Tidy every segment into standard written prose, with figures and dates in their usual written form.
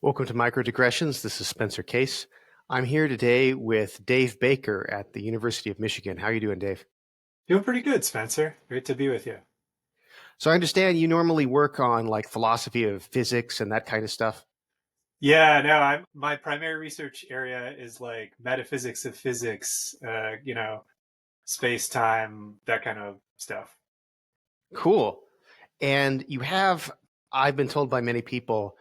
Welcome to Micro-Digressions. This is Spencer Case. I'm here today with Dave Baker at the University of Michigan. How are you doing, Dave? Doing pretty good, Spencer. Great to be with you. So I understand you normally work on like philosophy of physics and that kind of stuff. Yeah, no, my primary research area is like metaphysics of physics, space time, that kind of stuff. Cool. And you have, I've been told by many people,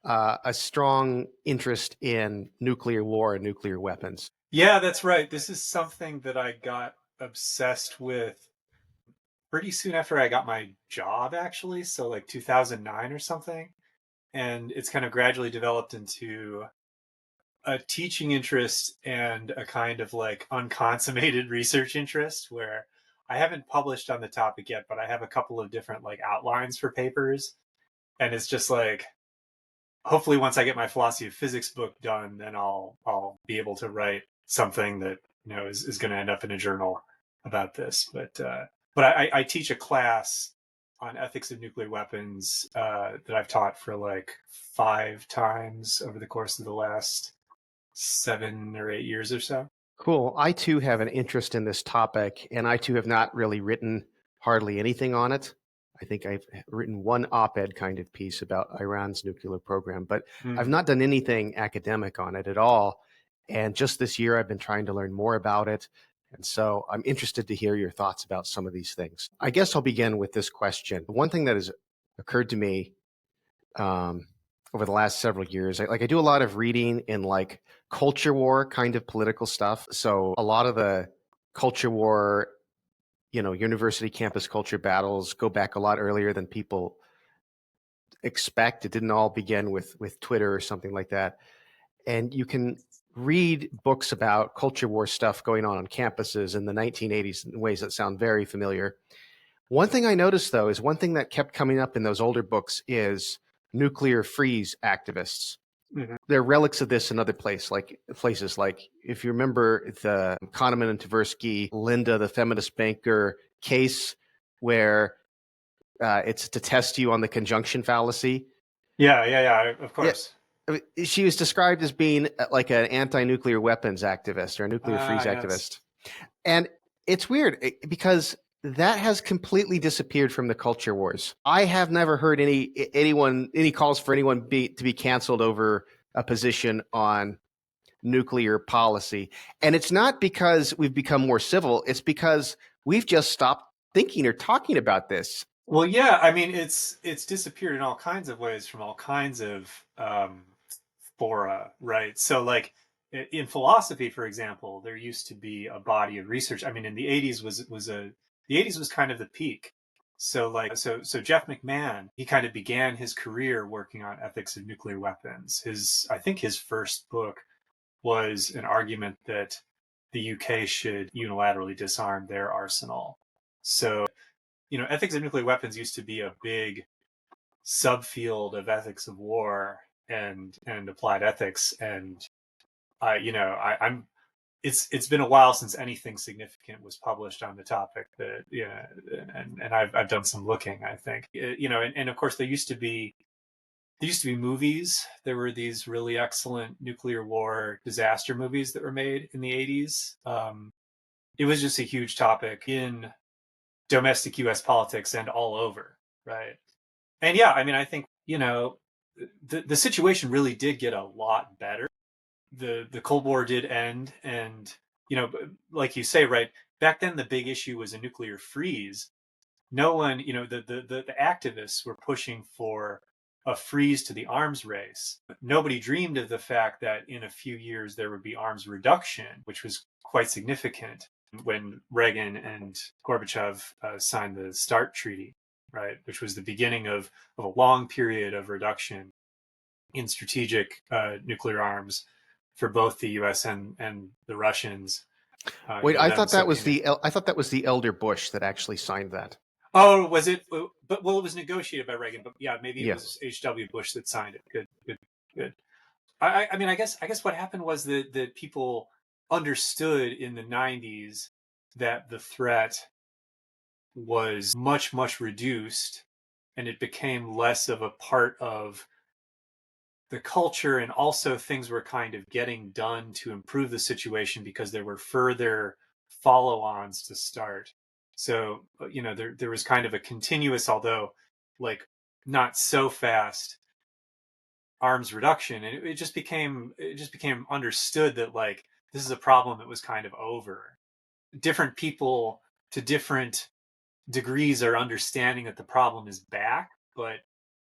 a strong interest in nuclear war and nuclear weapons. Yeah, that's right. This is something that I got obsessed with pretty soon after I got my job, actually. So like 2009 or something. And it's kind of gradually developed into a teaching interest and a kind of like unconsummated research interest where I haven't published on the topic yet, but I have a couple of different like outlines for papers. And it's just like, hopefully once I get my philosophy of physics book done, then I'll be able to write something that, is going to end up in a journal about this. But I teach a class on ethics of nuclear weapons that I've taught for like 5 times over the course of the last 7 or 8 years or so. Cool. I too have an interest in this topic, and I too have not really written hardly anything on it. I think I've written one op-ed kind of piece about Iran's nuclear program, but I've Mm. not done anything academic on it at all. And just this year, I've been trying to learn more about it. And so I'm interested to hear your thoughts about some of these things. I guess I'll begin with this question. One thing that has occurred to me um, over the last several years. I do a lot of reading in like culture war kind of political stuff. So a lot of the culture war, university campus culture battles go back a lot earlier than people expect. It didn't all begin with Twitter or something like that. And you can read books about culture war stuff going on campuses in the 1980s in ways that sound very familiar. One thing I noticed, though, is one thing that kept coming up in those older books is nuclear freeze activists. Mhm. There are relics of this in other places. Like if you remember the Kahneman and Tversky, Linda, the feminist banker case, where it's to test you on the conjunction fallacy. Yeah, of Yeah, course. she was described as being like an anti-nuclear weapons activist or a nuclear freeze Yes. activist. And it's weird because that has completely disappeared from the culture wars. I have never heard any calls for anyone to be canceled over a position on nuclear policy. And it's not because we've become more civil, it's because we've just stopped thinking or talking about this. Well, yeah, I mean, it's disappeared in all kinds of ways from all kinds of fora, right? So, like in philosophy, for example, there used to be a body of research. I mean, in the '80s the '80s was kind of the peak. So Jeff McMahon, he kind of began his career working on ethics of nuclear weapons. I think his first book was an argument that the UK should unilaterally disarm their arsenal. So, ethics of nuclear weapons used to be a big subfield of ethics of war and applied ethics. And I'm it's been a while since anything significant was published on the topic. That and I've done some looking. I think and of course there used to be movies. There were these really excellent nuclear war disaster movies that were made in the '80s. It was just a huge topic in domestic U.S. politics and all over, right? And yeah, I mean, I think the situation really did get a lot better. The Cold War did end, and like you say, right back then, the big issue was a nuclear freeze. No one, the activists were pushing for a freeze to the arms race. Nobody dreamed of the fact that in a few years there would be arms reduction, which was quite significant when Reagan and Gorbachev signed the START Treaty, right, which was the beginning of a long period of reduction in strategic nuclear arms for both the U.S. and the Russians. Wait, Then the Soviet Union. I thought that was the elder Bush that actually signed that. Oh, was it? But well, it was negotiated by Reagan. But yeah, maybe it Yeah. was H.W. Bush that signed it. Good, good, good. I mean, I guess what happened was that people understood in the '90s that the threat was much reduced, and it became less of a part of the culture and also things were kind of getting done to improve the situation because there were further follow-ons to start. So, there was kind of a continuous, although like not so fast, arms reduction, and it just became understood that like this is a problem that was kind of over. Different people to different degrees are understanding that the problem is back, but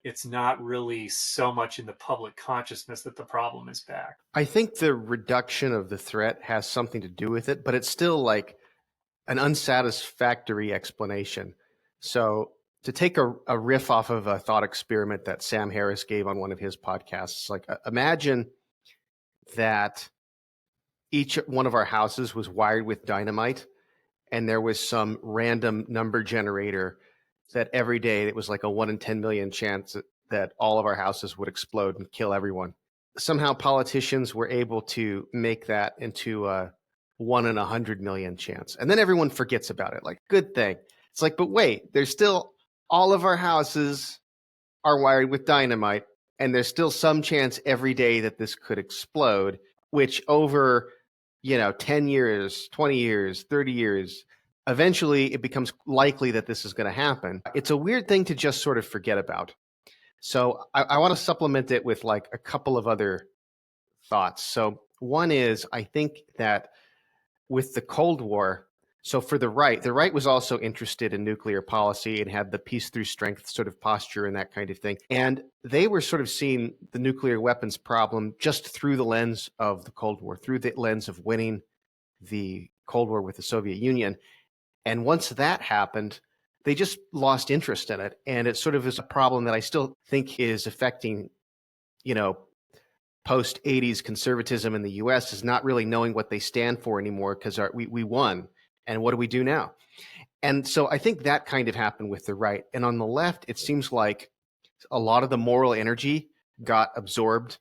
it's not really so much in the public consciousness that the problem is back. I think the reduction of the threat has something to do with it, but it's still like an unsatisfactory explanation. So, to take a riff off of a thought experiment that Sam Harris gave on one of his podcasts, like imagine that each one of our houses was wired with dynamite, and there was some random number generator that every day it was like a 1 in 10 million chance that all of our houses would explode and kill everyone. Somehow politicians were able to make that into a 1 in 100 million chance. And then everyone forgets about it. Like, good thing. It's like, but wait, there's still all of our houses are wired with dynamite, and there's still some chance every day that this could explode, which over 10 years, 20 years, 30 years, eventually it becomes likely that this is going to happen. It's a weird thing to just sort of forget about. So I want to supplement it with like a couple of other thoughts. So one is, I think that with the Cold War, so for the right was also interested in nuclear policy and had the peace through strength sort of posture and that kind of thing. And they were sort of seeing the nuclear weapons problem just through the lens of the Cold War, through the lens of winning the Cold War with the Soviet Union. And once that happened, they just lost interest in it. And it sort of is a problem that I still think is affecting, post 80s conservatism in the US, is not really knowing what they stand for anymore because we won. And what do we do now? And so I think that kind of happened with the right. And on the left, it seems like a lot of the moral energy got absorbed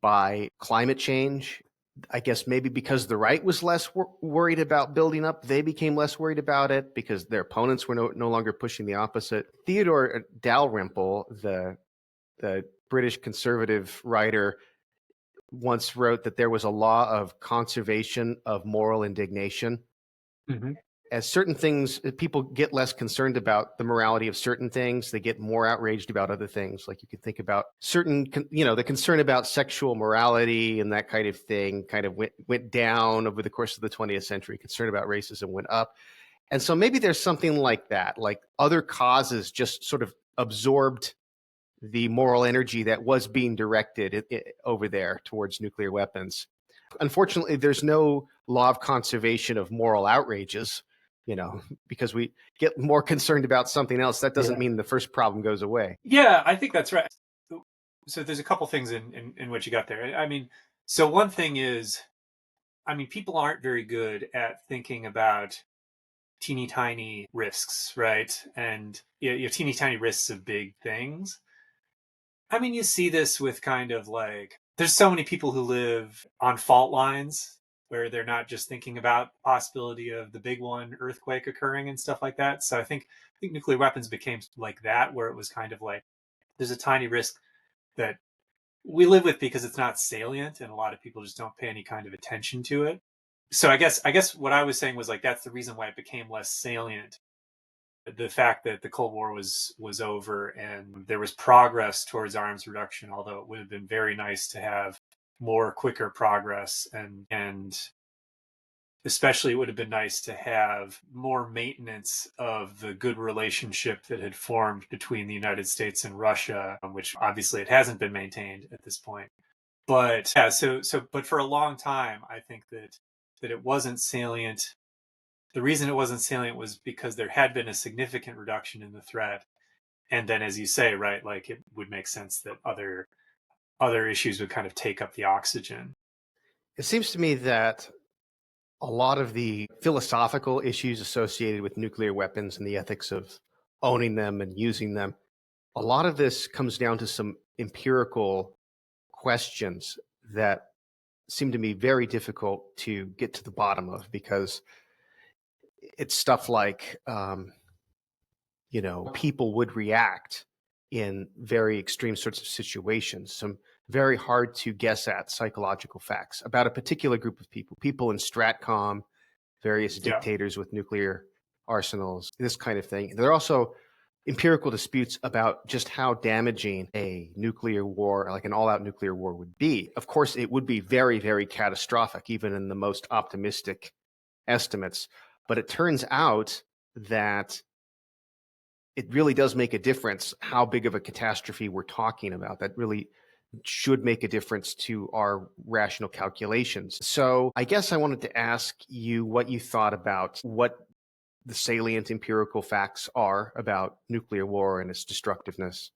by climate change. I guess maybe because the right was less worried about building up, they became less worried about it because their opponents were no longer pushing the opposite. Theodore Dalrymple, the British conservative writer, once wrote that there was a law of conservation of moral indignation. Mm-hmm. As certain things, people get less concerned about the morality of certain things, they get more outraged about other things. Like you could think about certain, the concern about sexual morality and that kind of thing kind of went down over the course of the 20th century. Concern about racism went up. And so maybe there's something like that, like other causes just sort of absorbed the moral energy that was being directed over there towards nuclear weapons. Unfortunately, there's no law of conservation of moral outrages, because we get more concerned about something else. That doesn't mean the first problem goes away. Yeah, I think that's right. So there's a couple things in what you got there. I mean, so one thing is, I mean, people aren't very good at thinking about teeny tiny risks, right? And teeny tiny risks of big things. I mean, you see this with kind of like, there's so many people who live on fault lines where they're not just thinking about the possibility of the big one, earthquake occurring and stuff like that. So I think nuclear weapons became like that, where it was kind of like, there's a tiny risk that we live with because it's not salient and a lot of people just don't pay any kind of attention to it. So I guess what I was saying was like, that's the reason why it became less salient. The fact that the Cold War was over and there was progress towards arms reduction, although it would have been very nice to have more quicker progress, and especially it would have been nice to have more maintenance of the good relationship that had formed between the United States and Russia, which obviously it hasn't been maintained at this point. But yeah, but for a long time, I think that it wasn't salient. The reason it wasn't salient was because there had been a significant reduction in the threat. And then, as you say, right, like it would make sense that other issues would kind of take up the oxygen. It seems to me that a lot of the philosophical issues associated with nuclear weapons and the ethics of owning them and using them, a lot of this comes down to some empirical questions that seem to me very difficult to get to the bottom of, because it's stuff like, people would react in very extreme sorts of situations. Some very hard to guess at psychological facts about a particular group of people, people in Stratcom, various Yeah. dictators with nuclear arsenals, this kind of thing. There are also empirical disputes about just how damaging a nuclear war, like an all-out nuclear war, would be. Of course, it would be very, very catastrophic, even in the most optimistic estimates. But it turns out that it really does make a difference how big of a catastrophe we're talking about. That really should make a difference to our rational calculations. So I guess I wanted to ask you what you thought about what the salient empirical facts are about nuclear war and its destructiveness.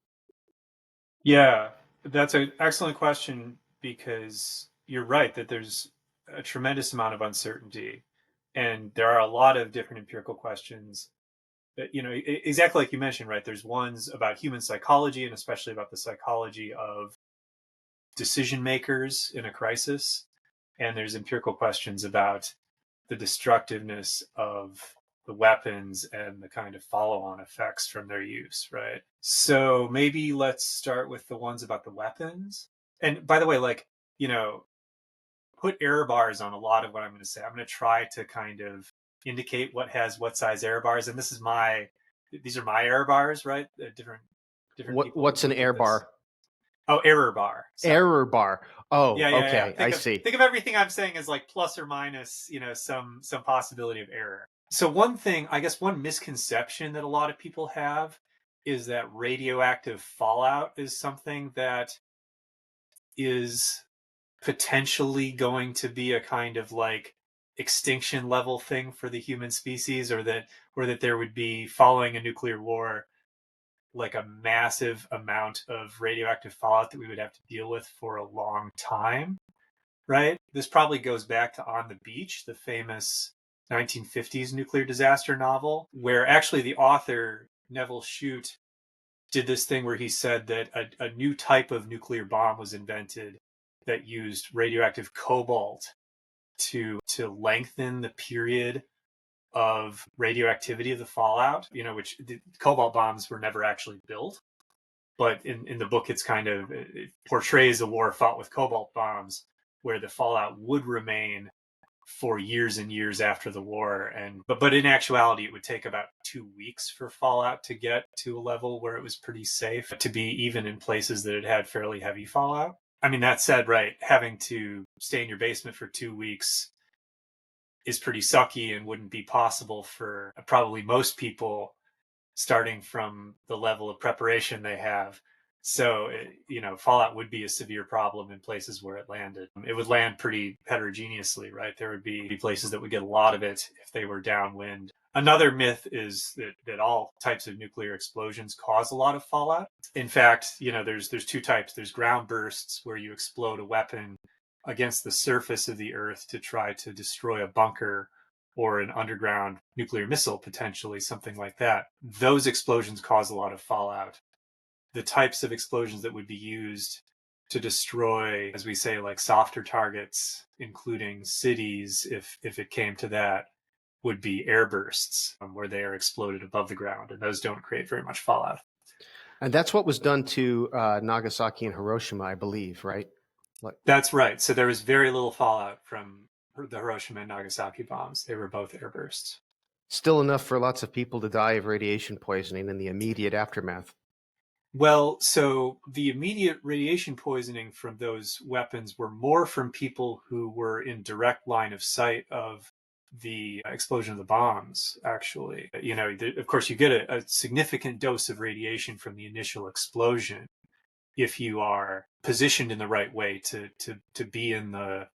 Yeah, that's an excellent question because you're right that there's a tremendous amount of uncertainty, and there are a lot of different empirical questions that, exactly like you mentioned, right? There's ones about human psychology and especially about the psychology of decision makers in a crisis, and there's empirical questions about the destructiveness of the weapons and the kind of follow-on effects from their use, right? So maybe let's start with the ones about the weapons. And by the way, like, you know, put error bars on a lot of what I'm going to say. I'm going to try to kind of indicate what has what size error bars, and these are my error bars, right? Different people have What's an looked error at this. bar? Oh, error bar. Sorry. Error bar. Oh, Yeah, yeah, yeah. okay. I see. Think of everything I'm saying as like plus or minus, some possibility of error. So one thing, I guess one misconception that a lot of people have is that radioactive fallout is something that is potentially going to be a kind of like extinction level thing for the human species, or that there would be, following a nuclear war, like a massive amount of radioactive fallout that we would have to deal with for a long time, right? This probably goes back to On the Beach, the famous 1950s nuclear disaster novel, where actually the author, Neville Shute, did this thing where he said that a new type of nuclear bomb was invented that used radioactive cobalt to lengthen the period of radioactivity of the fallout, which the cobalt bombs were never actually built. But in the book, it portrays a war fought with cobalt bombs where the fallout would remain for years and years after the war. But in actuality, it would take about 2 weeks for fallout to get to a level where it was pretty safe to be even in places that had fairly heavy fallout. I mean, that said, right, having to stay in your basement for 2 weeks is pretty sucky and wouldn't be possible for probably most people starting from the level of preparation they have. So, fallout would be a severe problem in places where it landed. It would land pretty heterogeneously, right? There would be places that would get a lot of it if they were downwind. Another myth is that all types of nuclear explosions cause a lot of fallout. In fact, there's two types. There's ground bursts, where you explode a weapon against the surface of the earth to try to destroy a bunker or an underground nuclear missile, potentially, something like that. Those explosions cause a lot of fallout. The types of explosions that would be used to destroy, as we say, like softer targets, including cities, if it came to that, would be air bursts, where they are exploded above the ground, and those don't create very much fallout. And that's what was done to Nagasaki and Hiroshima, I believe, right? Like, That's right. So there was very little fallout from the Hiroshima and Nagasaki bombs. They were both air bursts. still enough for lots of people to die of radiation poisoning in the immediate aftermath. Well, so the immediate radiation poisoning from those weapons were more from people who were in direct line of sight of the explosion of the bombs, actually. Of course, you get a significant dose of radiation from the initial explosion if you are positioned in the right way to be in the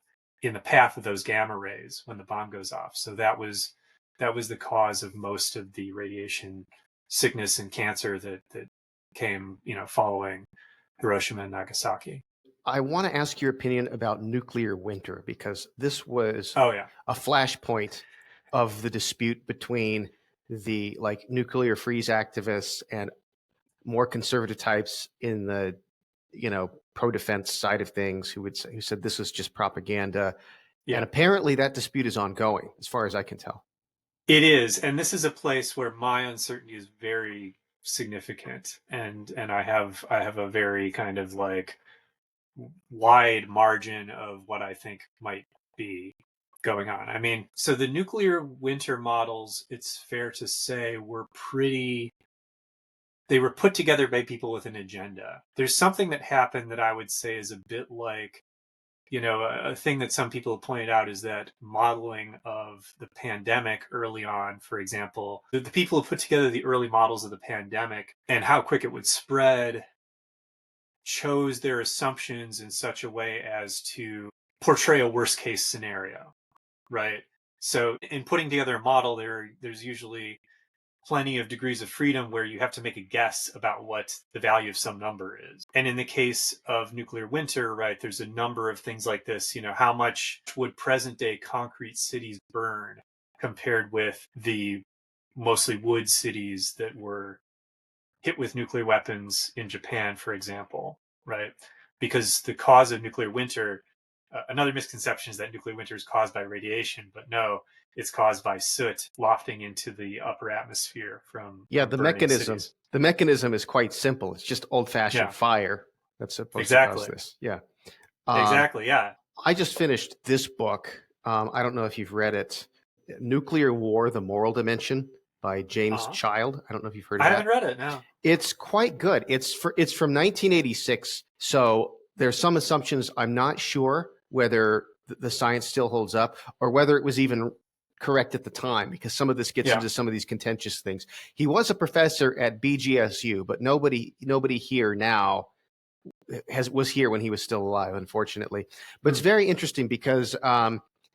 path of those gamma rays when the bomb goes off. So that was the cause of most of the radiation sickness and cancer that came, following Hiroshima and Nagasaki. I want to ask your opinion about nuclear winter because this was Oh yeah. a flashpoint of the dispute between the like nuclear freeze activists and more conservative types in the pro defense side of things who said this was just propaganda, and Yeah. apparently that dispute is ongoing as far as I can tell. It is, and this is a place where my uncertainty is very significant, and I have a very kind of like wide margin of what I think might be going on. I mean, so the nuclear winter models, it's fair to say, they were put together by people with an agenda. There's something that happened that I would say is a bit like, a thing that some people have pointed out is that modeling of the pandemic early on, for example, the people who put together the early models of the pandemic and how quick it would spread chose their assumptions in such a way as to portray a worst case scenario, right? So in putting together a model, there's usually plenty of degrees of freedom where you have to make a guess about what the value of some number is. And in the case of nuclear winter, right, there's a number of things like this. How much would present day concrete cities burn compared with the mostly wood cities that were hit with nuclear weapons in Japan, for example, right? Because the cause of nuclear winter, another misconception is that nuclear winter is caused by radiation, but no, it's caused by soot lofting into the upper atmosphere from Yeah, burning cities. the mechanism is quite simple. It's just old-fashioned Yeah, fire that's supposed to cause exactly. this. Yeah. Um, Exactly. Yeah. I just finished this book. I don't know if you've read it, Nuclear War: The Moral Dimension by James Uh-huh. Child. I don't know if you've heard of I haven't that. read it. No. It's quite good. It's from 1986, so there's some assumptions. I'm not sure whether the science still holds up or whether it was even correct at the time, because some of this gets Yeah. into some of these contentious things. He was a professor at BGSU, but nobody here now was here when he was still alive, unfortunately. But it's Hmm. very interesting because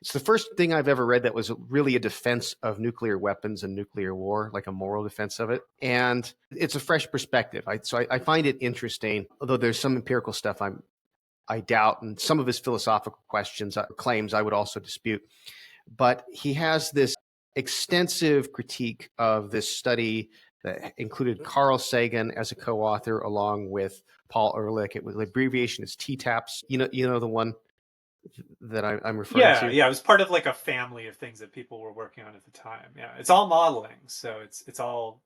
it's the first thing I've ever read that was really a defense of nuclear weapons and nuclear war, like a moral defense of it. And it's a fresh perspective. I find it interesting, although there's some empirical stuff I doubt, and some of his philosophical questions, claims I would also dispute. But he has this extensive critique of this study that included Carl Sagan as a co-author, along with Paul Ehrlich. The abbreviation is TTAPS. You know the one that I'm referring Yeah. to. Yeah. It was part of like a family of things that people were working on at the time. Yeah. It's all modeling. So it all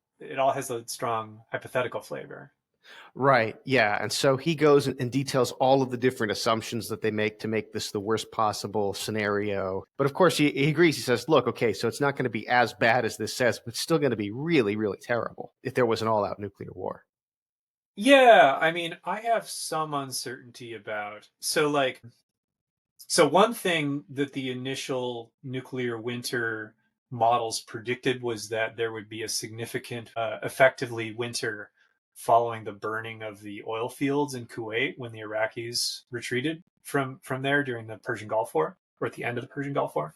has a strong hypothetical flavor. Right. Yeah. And so he goes and details all of the different assumptions that they make to make this the worst possible scenario. But of course, he agrees. He says, look, okay, so it's not going to be as bad as this says, but it's still going to be really, really terrible if there was an all out nuclear war. Yeah, I mean, I have some uncertainty about. So one thing that the initial nuclear winter models predicted was that there would be a significant, effectively winter following the burning of the oil fields in Kuwait when the Iraqis retreated from there during the Persian Gulf War, or at the end of the Persian Gulf War.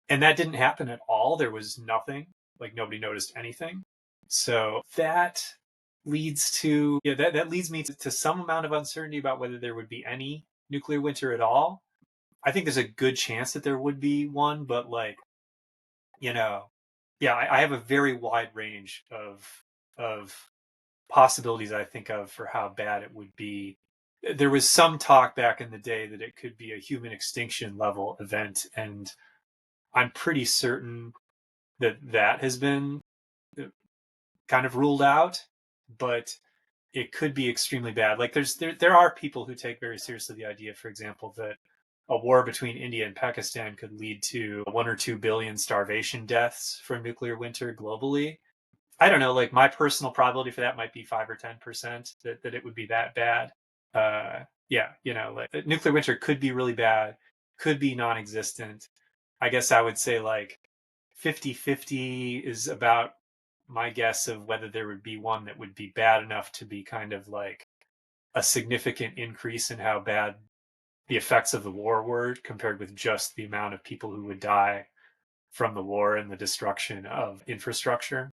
And that didn't happen at all. There was nothing, like nobody noticed anything. So that leads to, yeah, that leads me to some amount of uncertainty about whether there would be any nuclear winter at all. I think there's a good chance that there would be one, but like, you know, yeah, I have a very wide range of possibilities I think of for how bad it would be. There was some talk back in the day that it could be a human extinction level event, and I'm pretty certain that that has been kind of ruled out, but it could be extremely bad. Like there are people who take very seriously the idea, for example, that a war between India and Pakistan could lead to 1 or 2 billion starvation deaths from nuclear winter globally. I don't know, like my personal probability for that might be 5 or 10% that it would be that bad. Yeah, like nuclear winter could be really bad, could be non-existent. I guess I would say like 50-50 is about my guess of whether there would be one that would be bad enough to be kind of like a significant increase in how bad the effects of the war were compared with just the amount of people who would die from the war and the destruction of infrastructure.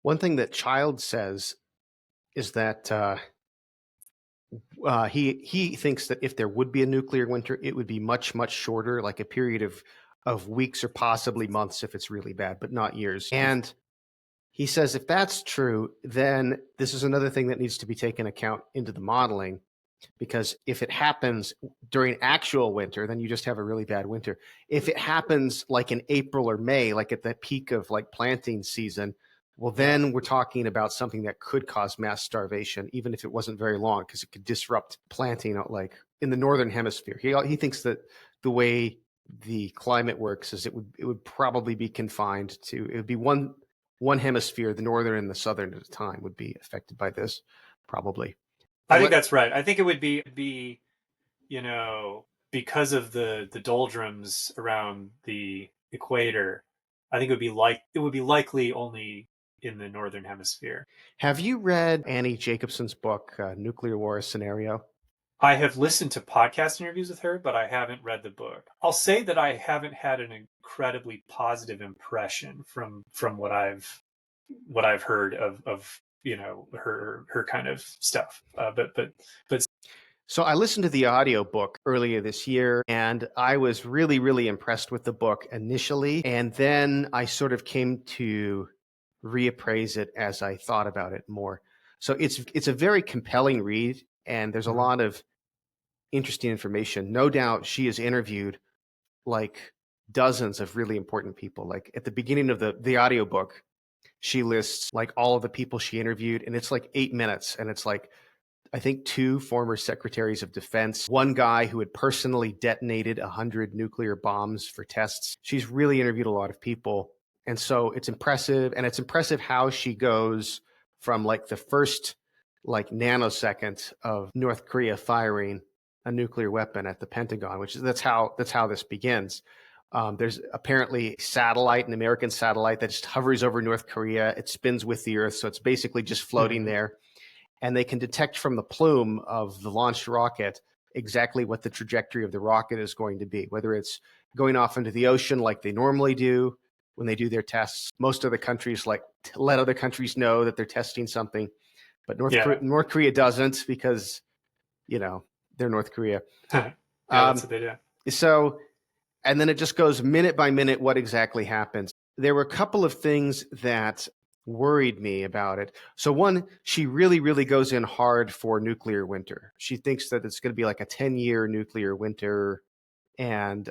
One thing that Child says is that he thinks that if there would be a nuclear winter, it would be much shorter, like a period of weeks or possibly months if it's really bad, but not years. And he says if that's true, then this is another thing that needs to be taken account into the modeling, because if it happens during actual winter, then you just have a really bad winter. If it happens like in April or May, like at the peak of like planting season, Well, Yeah. then we're talking about something that could cause mass starvation, even if it wasn't very long, because it could disrupt planting like in the northern hemisphere. He thinks that the way the climate works is it would probably be confined to, it would be one hemisphere, the northern and the southern at a time would be affected by this, probably. I But think that's right. I think it would be because of the doldrums around the equator, I think it would be likely only in the northern hemisphere. have you read Annie Jacobson's book, Nuclear War Scenario? I have listened to podcast interviews with her, but I haven't read the book. I'll say that I haven't had an incredibly positive impression from what I've heard of her kind of stuff. But So I listened to the audiobook earlier this year, and I was really, really impressed with the book initially. And then I sort of came to reappraise it as I thought about it more. So it's a very compelling read, and there's a Mhm. lot of interesting information. No doubt she has interviewed like dozens of really important people. Like at the beginning of the audiobook, she lists like all of the people she interviewed, and it's like 8 minutes, and it's like I think two former secretaries of defense, one guy who had personally detonated 100 nuclear bombs for tests. She's really interviewed a lot of people. And so it's impressive. And it's impressive how she goes from like the first like nanosecond of North Korea firing a nuclear weapon at the Pentagon, which is that's how this begins. There's apparently a satellite, an American satellite that just hovers over North Korea. It spins with the Earth, so it's basically just floating Mhm. there, and they can detect from the plume of the launched rocket exactly what the trajectory of the rocket is going to be, whether it's going off into the ocean like they normally do when they do their tests. Most of the countries like let other countries know that they're testing something, but Yeah. North Korea doesn't because, you know, they're North Korea. Yeah, that's Um, what they do. so, and then it just goes minute by minute what exactly happens. There were a couple of things that worried me about it. So one, she really, really goes in hard for nuclear winter. She thinks that it's going to be like a 10-year nuclear winter, and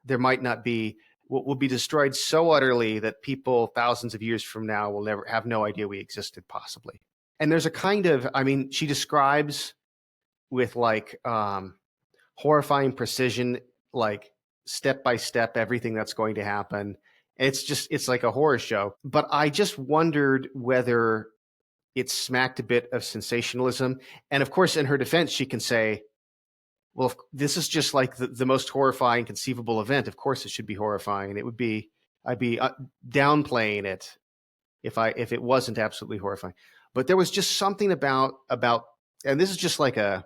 there might not be, will be destroyed so utterly that people thousands of years from now will never have no idea we existed, possibly. And there's a kind of, I mean, she describes with like horrifying precision, like step by step, everything that's going to happen. It's like a horror show. But I just wondered whether it smacked a bit of sensationalism. And of course, in her defense, she can say, well, this is just like the most horrifying conceivable event. Of course, it should be horrifying. I'd be downplaying it if it wasn't absolutely horrifying. But there was just something about, and this is just like a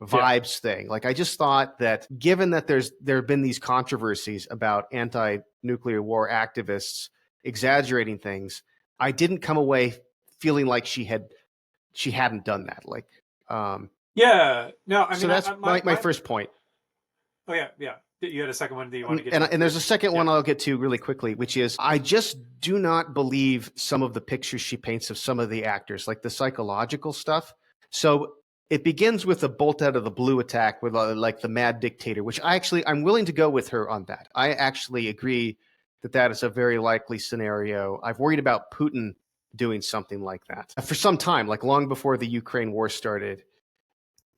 Yeah. vibes thing. Like I just thought that given that there have been these controversies about anti-nuclear war activists exaggerating things, I didn't come away feeling like she hadn't done that. Like Yeah. No, I so mean, that's my my first point. oh yeah, yeah. You had a second one that you want to get to And there's a first? second Yeah. one I'll get to really quickly, which is I just do not believe some of the pictures she paints of some of the actors, like the psychological stuff. So it begins with a bolt out of the blue attack with like the mad dictator, which I'm willing to go with her on that. I actually agree that that is a very likely scenario. I've worried about Putin doing something like that for some time, like long before the Ukraine war started.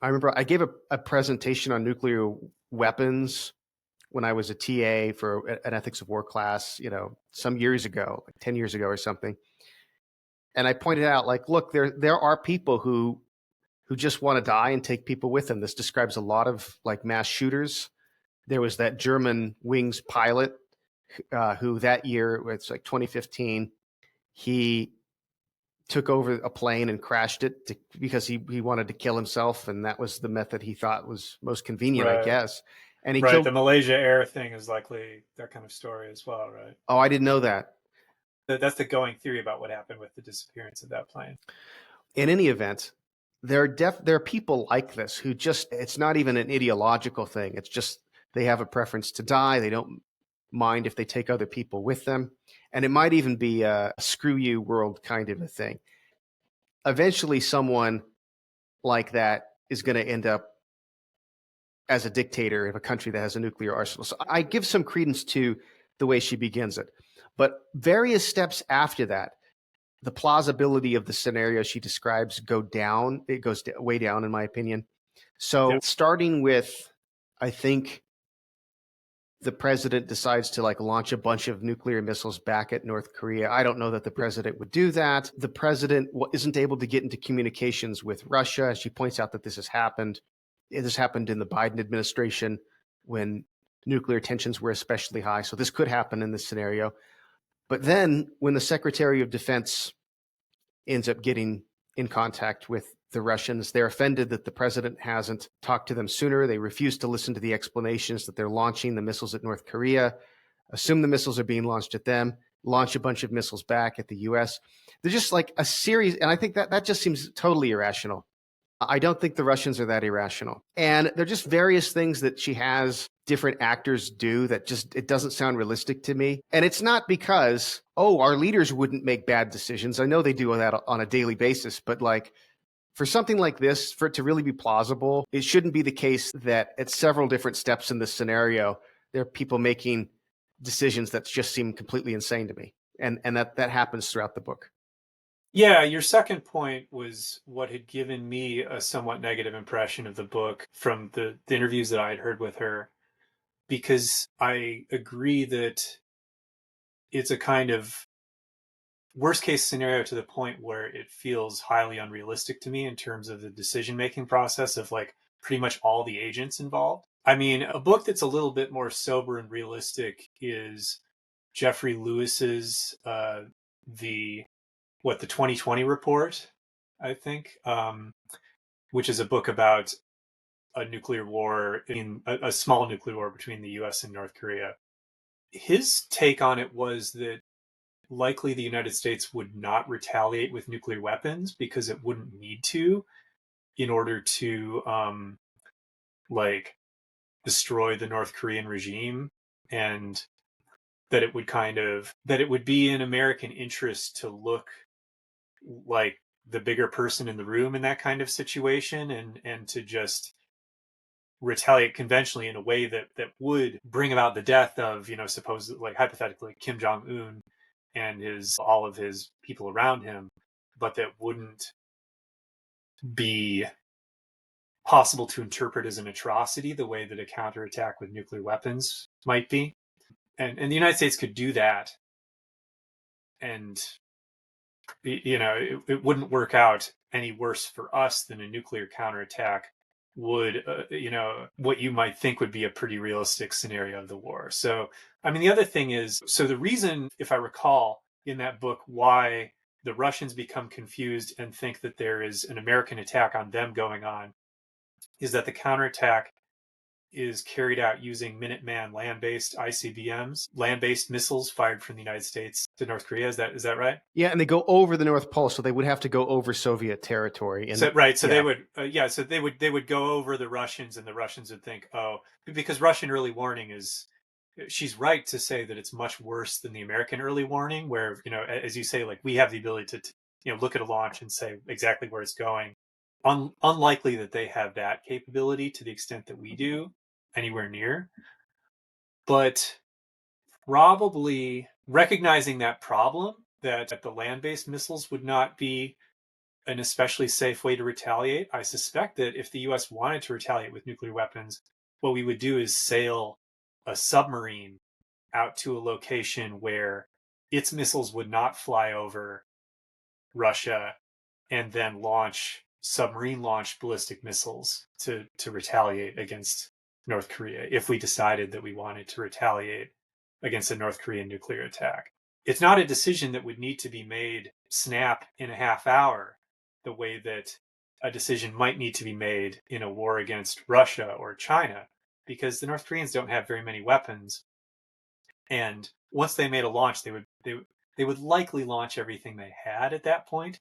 I remember I gave a presentation on nuclear weapons when I was a TA for an ethics of war class, some years ago, like 10 years ago or something. And I pointed out, like, look, there are people who just want to die and take people with them. This describes a lot of like mass shooters. There was that German wings pilot who that year, it's like 2015, he took over a plane and crashed it because he wanted to kill himself, and that was the method he thought was most convenient, I Right. guess. And he Right. killed. The Malaysia Air thing is likely that kind of story as well, right? Oh, I didn't know that. That's the going theory about what happened with the disappearance of that plane. In any event, there are people like this who just, it's not even an ideological thing. It's just they have a preference to die. They don't mind if they take other people with them. And it might even be a screw you world kind of a thing. Eventually, someone like that is going to end up as a dictator of a country that has a nuclear arsenal. So I give some credence to the way she begins it. But various steps after that, the plausibility of the scenario she describes go down. It goes way down, in my opinion. So Yeah. starting with, I think the president decides to like launch a bunch of nuclear missiles back at North Korea. I don't know that the president would do that. The president isn't able to get into communications with Russia. She points out that this has happened. This happened in the Biden administration when nuclear tensions were especially high. So this could happen in this scenario. But then when the Secretary of Defense ends up getting in contact with the Russians, they're offended that the president hasn't talked to them sooner. They refuse to listen to the explanations that they're launching the missiles at North Korea, assume the missiles are being launched at them, launch a bunch of missiles back at the US. They're just like a series, and I think that just seems totally irrational. I don't think the Russians are that irrational. And they're just various things that she has different actors do that just, it doesn't sound realistic to me. And it's not because, oh, our leaders wouldn't make bad decisions. I know they do that on a daily basis, but like for something like this, for it to really be plausible, it shouldn't be the case that at several different steps in this scenario, there are people making decisions that just seem completely insane to me. And that happens throughout the book. Yeah, your second point was what had given me a somewhat negative impression of the book from the interviews that I had heard with her, because I agree that it's a kind of worst case scenario to the point where it feels highly unrealistic to me in terms of the decision making process of like pretty much all the agents involved. I mean, a book that's a little bit more sober and realistic is Jeffrey Lewis's the 2020 report, I think, which is a book about a nuclear war in a small nuclear war between the US and North Korea. His take on it was that likely the United States would not retaliate with nuclear weapons because it wouldn't need to in order to like destroy the North Korean regime, and that it would be in American interest to look like the bigger person in the room in that kind of situation, and to just retaliate conventionally in a way that would bring about the death of, supposedly, like hypothetically, Kim Jong-un and his all of his people around him, but that wouldn't be possible to interpret as an atrocity the way that a counterattack with nuclear weapons might be. And the United States could do that, and it wouldn't work out any worse for us than a nuclear counterattack would, what you might think would be a pretty realistic scenario of the war. So, I mean, the other thing is, so the reason, if I recall in that book, why the Russians become confused and think that there is an American attack on them going on is that the counterattack is carried out using Minuteman land-based ICBMs, land-based missiles fired from the United States to North Korea. Is that right? Yeah, and they go over the North Pole, so they would have to go over Soviet territory. And So right, so yeah, they would go over the Russians, and the Russians would think, oh, because Russian early warning is, she's right to say that it's much worse than the American early warning, where, as you say, like we have the ability to look at a launch and say exactly where it's going. Unlikely that they have that capability to the extent that we do anywhere near, but probably recognizing that problem, that the land-based missiles would not be an especially safe way to retaliate. I suspect that if the US wanted to retaliate with nuclear weapons, what we would do is sail a submarine out to a location where its missiles would not fly over Russia, and then launch submarine launched ballistic missiles to retaliate against North Korea if we decided that we wanted to retaliate against a North Korean nuclear attack. It's not a decision that would need to be made snap in a half hour, the way that a decision might need to be made in a war against Russia or China, because the North Koreans don't have very many weapons. And once they made a launch, they would likely launch everything they had at that point.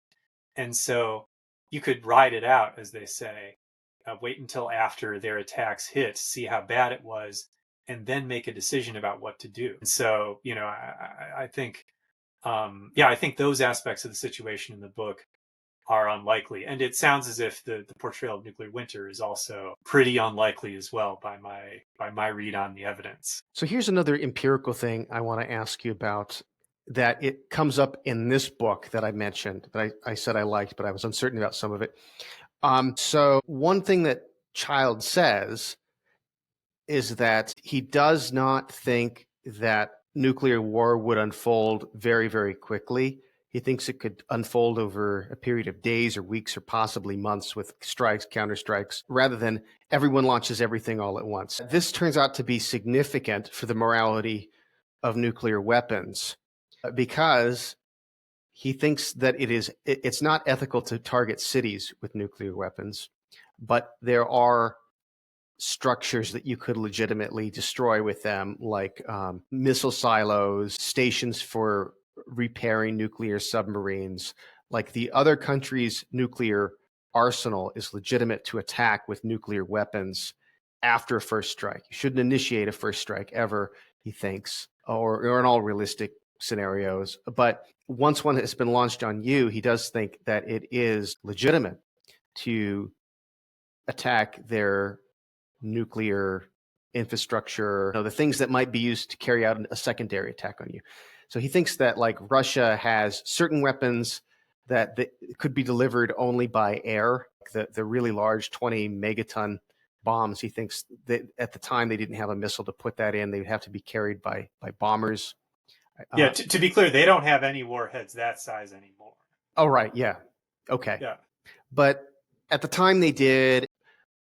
And so you could ride it out, as they say, wait until after their attacks hit, see how bad it was, and then make a decision about what to do. And so, I think, I think those aspects of the situation in the book are unlikely. And it sounds as if the portrayal of nuclear winter is also pretty unlikely as well by my read on the evidence. so here's another empirical thing I want to ask you about. that it comes up in this book that I mentioned that I said I liked, but I was uncertain about some of it. So one thing that Child says is that he does not think that nuclear war would unfold very, very quickly. He thinks it could unfold over a period of days or weeks or possibly months with strikes, counterstrikes, rather than everyone launches everything all at once. This turns out to be significant for the morality of nuclear weapons because he thinks that it's not ethical to target cities with nuclear weapons, but there are structures that you could legitimately destroy with them, like missile silos, stations for repairing nuclear submarines. Like the other country's nuclear arsenal is legitimate to attack with nuclear weapons after a first strike. You shouldn't initiate a first strike ever, he thinks, or in all realistic scenarios. But once one has been launched on you, he does think that it is legitimate to attack their nuclear infrastructure, the things that might be used to carry out a secondary attack on you. So he thinks that like Russia has certain weapons that could be delivered only by air, the really large 20 megaton bombs. He thinks that at the time they didn't have a missile to put that in. They would have to be carried by bombers. Yeah, to be clear, they don't have any warheads that size anymore. Oh, right. Yeah. Okay. Yeah. But at the time they did,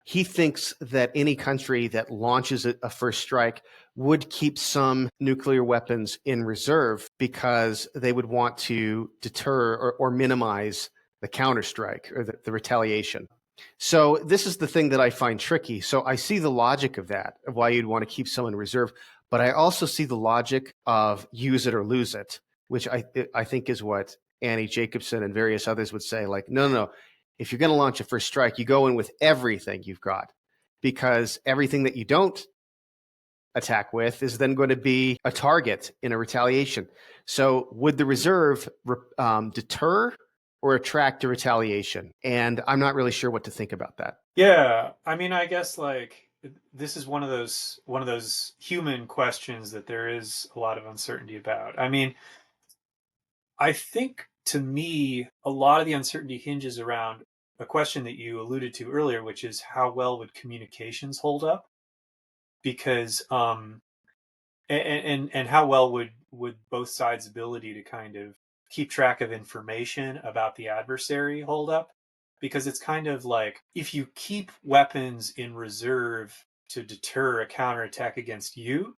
he thinks that any country that launches a first strike would keep some nuclear weapons in reserve because they would want to deter or minimize the counterstrike or the retaliation. So this is the thing that I find tricky. So I see the logic of that, of why you'd want to keep some in reserve, but I also see the logic of use it or lose it, which I think is what Annie Jacobson and various others would say, like, no. If you're going to launch a first strike, you go in with everything you've got, because everything that you don't attack with is then going to be a target in a retaliation. So would the reserve deter or attract a retaliation? And I'm not really sure what to think about that. Yeah, I mean, I guess like this is one of those human questions that there is a lot of uncertainty about. I mean, I think to me, a lot of the uncertainty hinges around a question that you alluded to earlier, which is how well would communications hold up? Because and how well would both sides' ability to kind of keep track of information about the adversary hold up? Because it's kind of like if you keep weapons in reserve to deter a counterattack against you,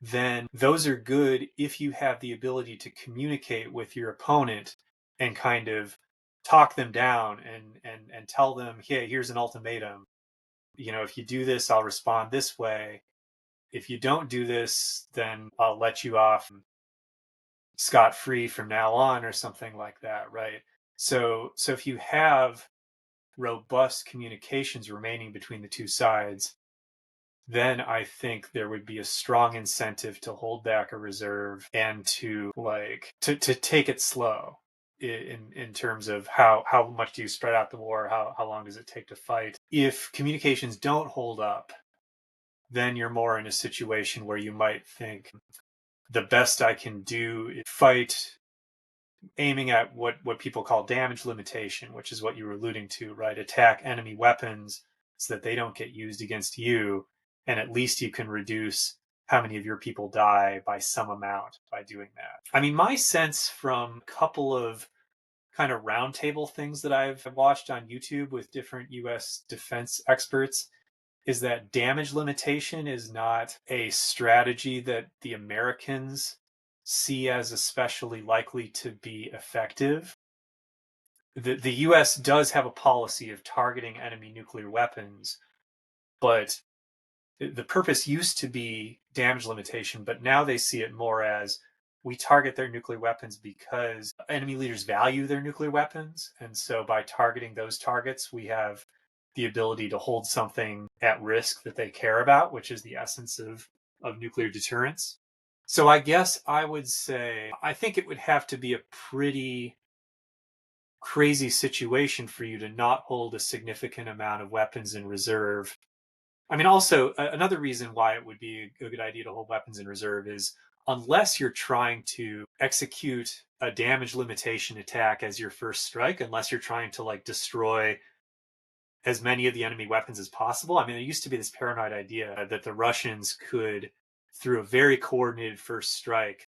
then those are good if you have the ability to communicate with your opponent and kind of talk them down and tell them, hey, here's an ultimatum. You know, if you do this, I'll respond this way. If you don't do this, then I'll let you off scot-free from now on, or something like that, right? So if you have robust communications remaining between the two sides, then I think there would be a strong incentive to hold back a reserve and to to take it slow in terms of how much do you spread out the war, how long does it take to fight. If communications don't hold up, then you're more in a situation where you might think the best I can do is fight aiming at what people call damage limitation, which is what you were alluding to, right? Attack enemy weapons so that they don't get used against you, and at least you can reduce how many of your people die by some amount by doing that. I mean, my sense from a couple of kind of roundtable things that I've watched on YouTube with different US defense experts is that damage limitation is not a strategy that the Americans see as especially likely to be effective. The US does have a policy of targeting enemy nuclear weapons, but the purpose used to be damage limitation, but now they see it more as we target their nuclear weapons because enemy leaders value their nuclear weapons. And so by targeting those targets, we have the ability to hold something at risk that they care about, which is the essence of nuclear deterrence. So I guess I would say, I think it would have to be a pretty crazy situation for you to not hold a significant amount of weapons in reserve. I mean, also, another reason why it would be a good idea to hold weapons in reserve is unless you're trying to execute a damage limitation attack as your first strike, unless you're trying to like destroy as many of the enemy weapons as possible. I mean, there used to be this paranoid idea that the Russians could, through a very coordinated first strike,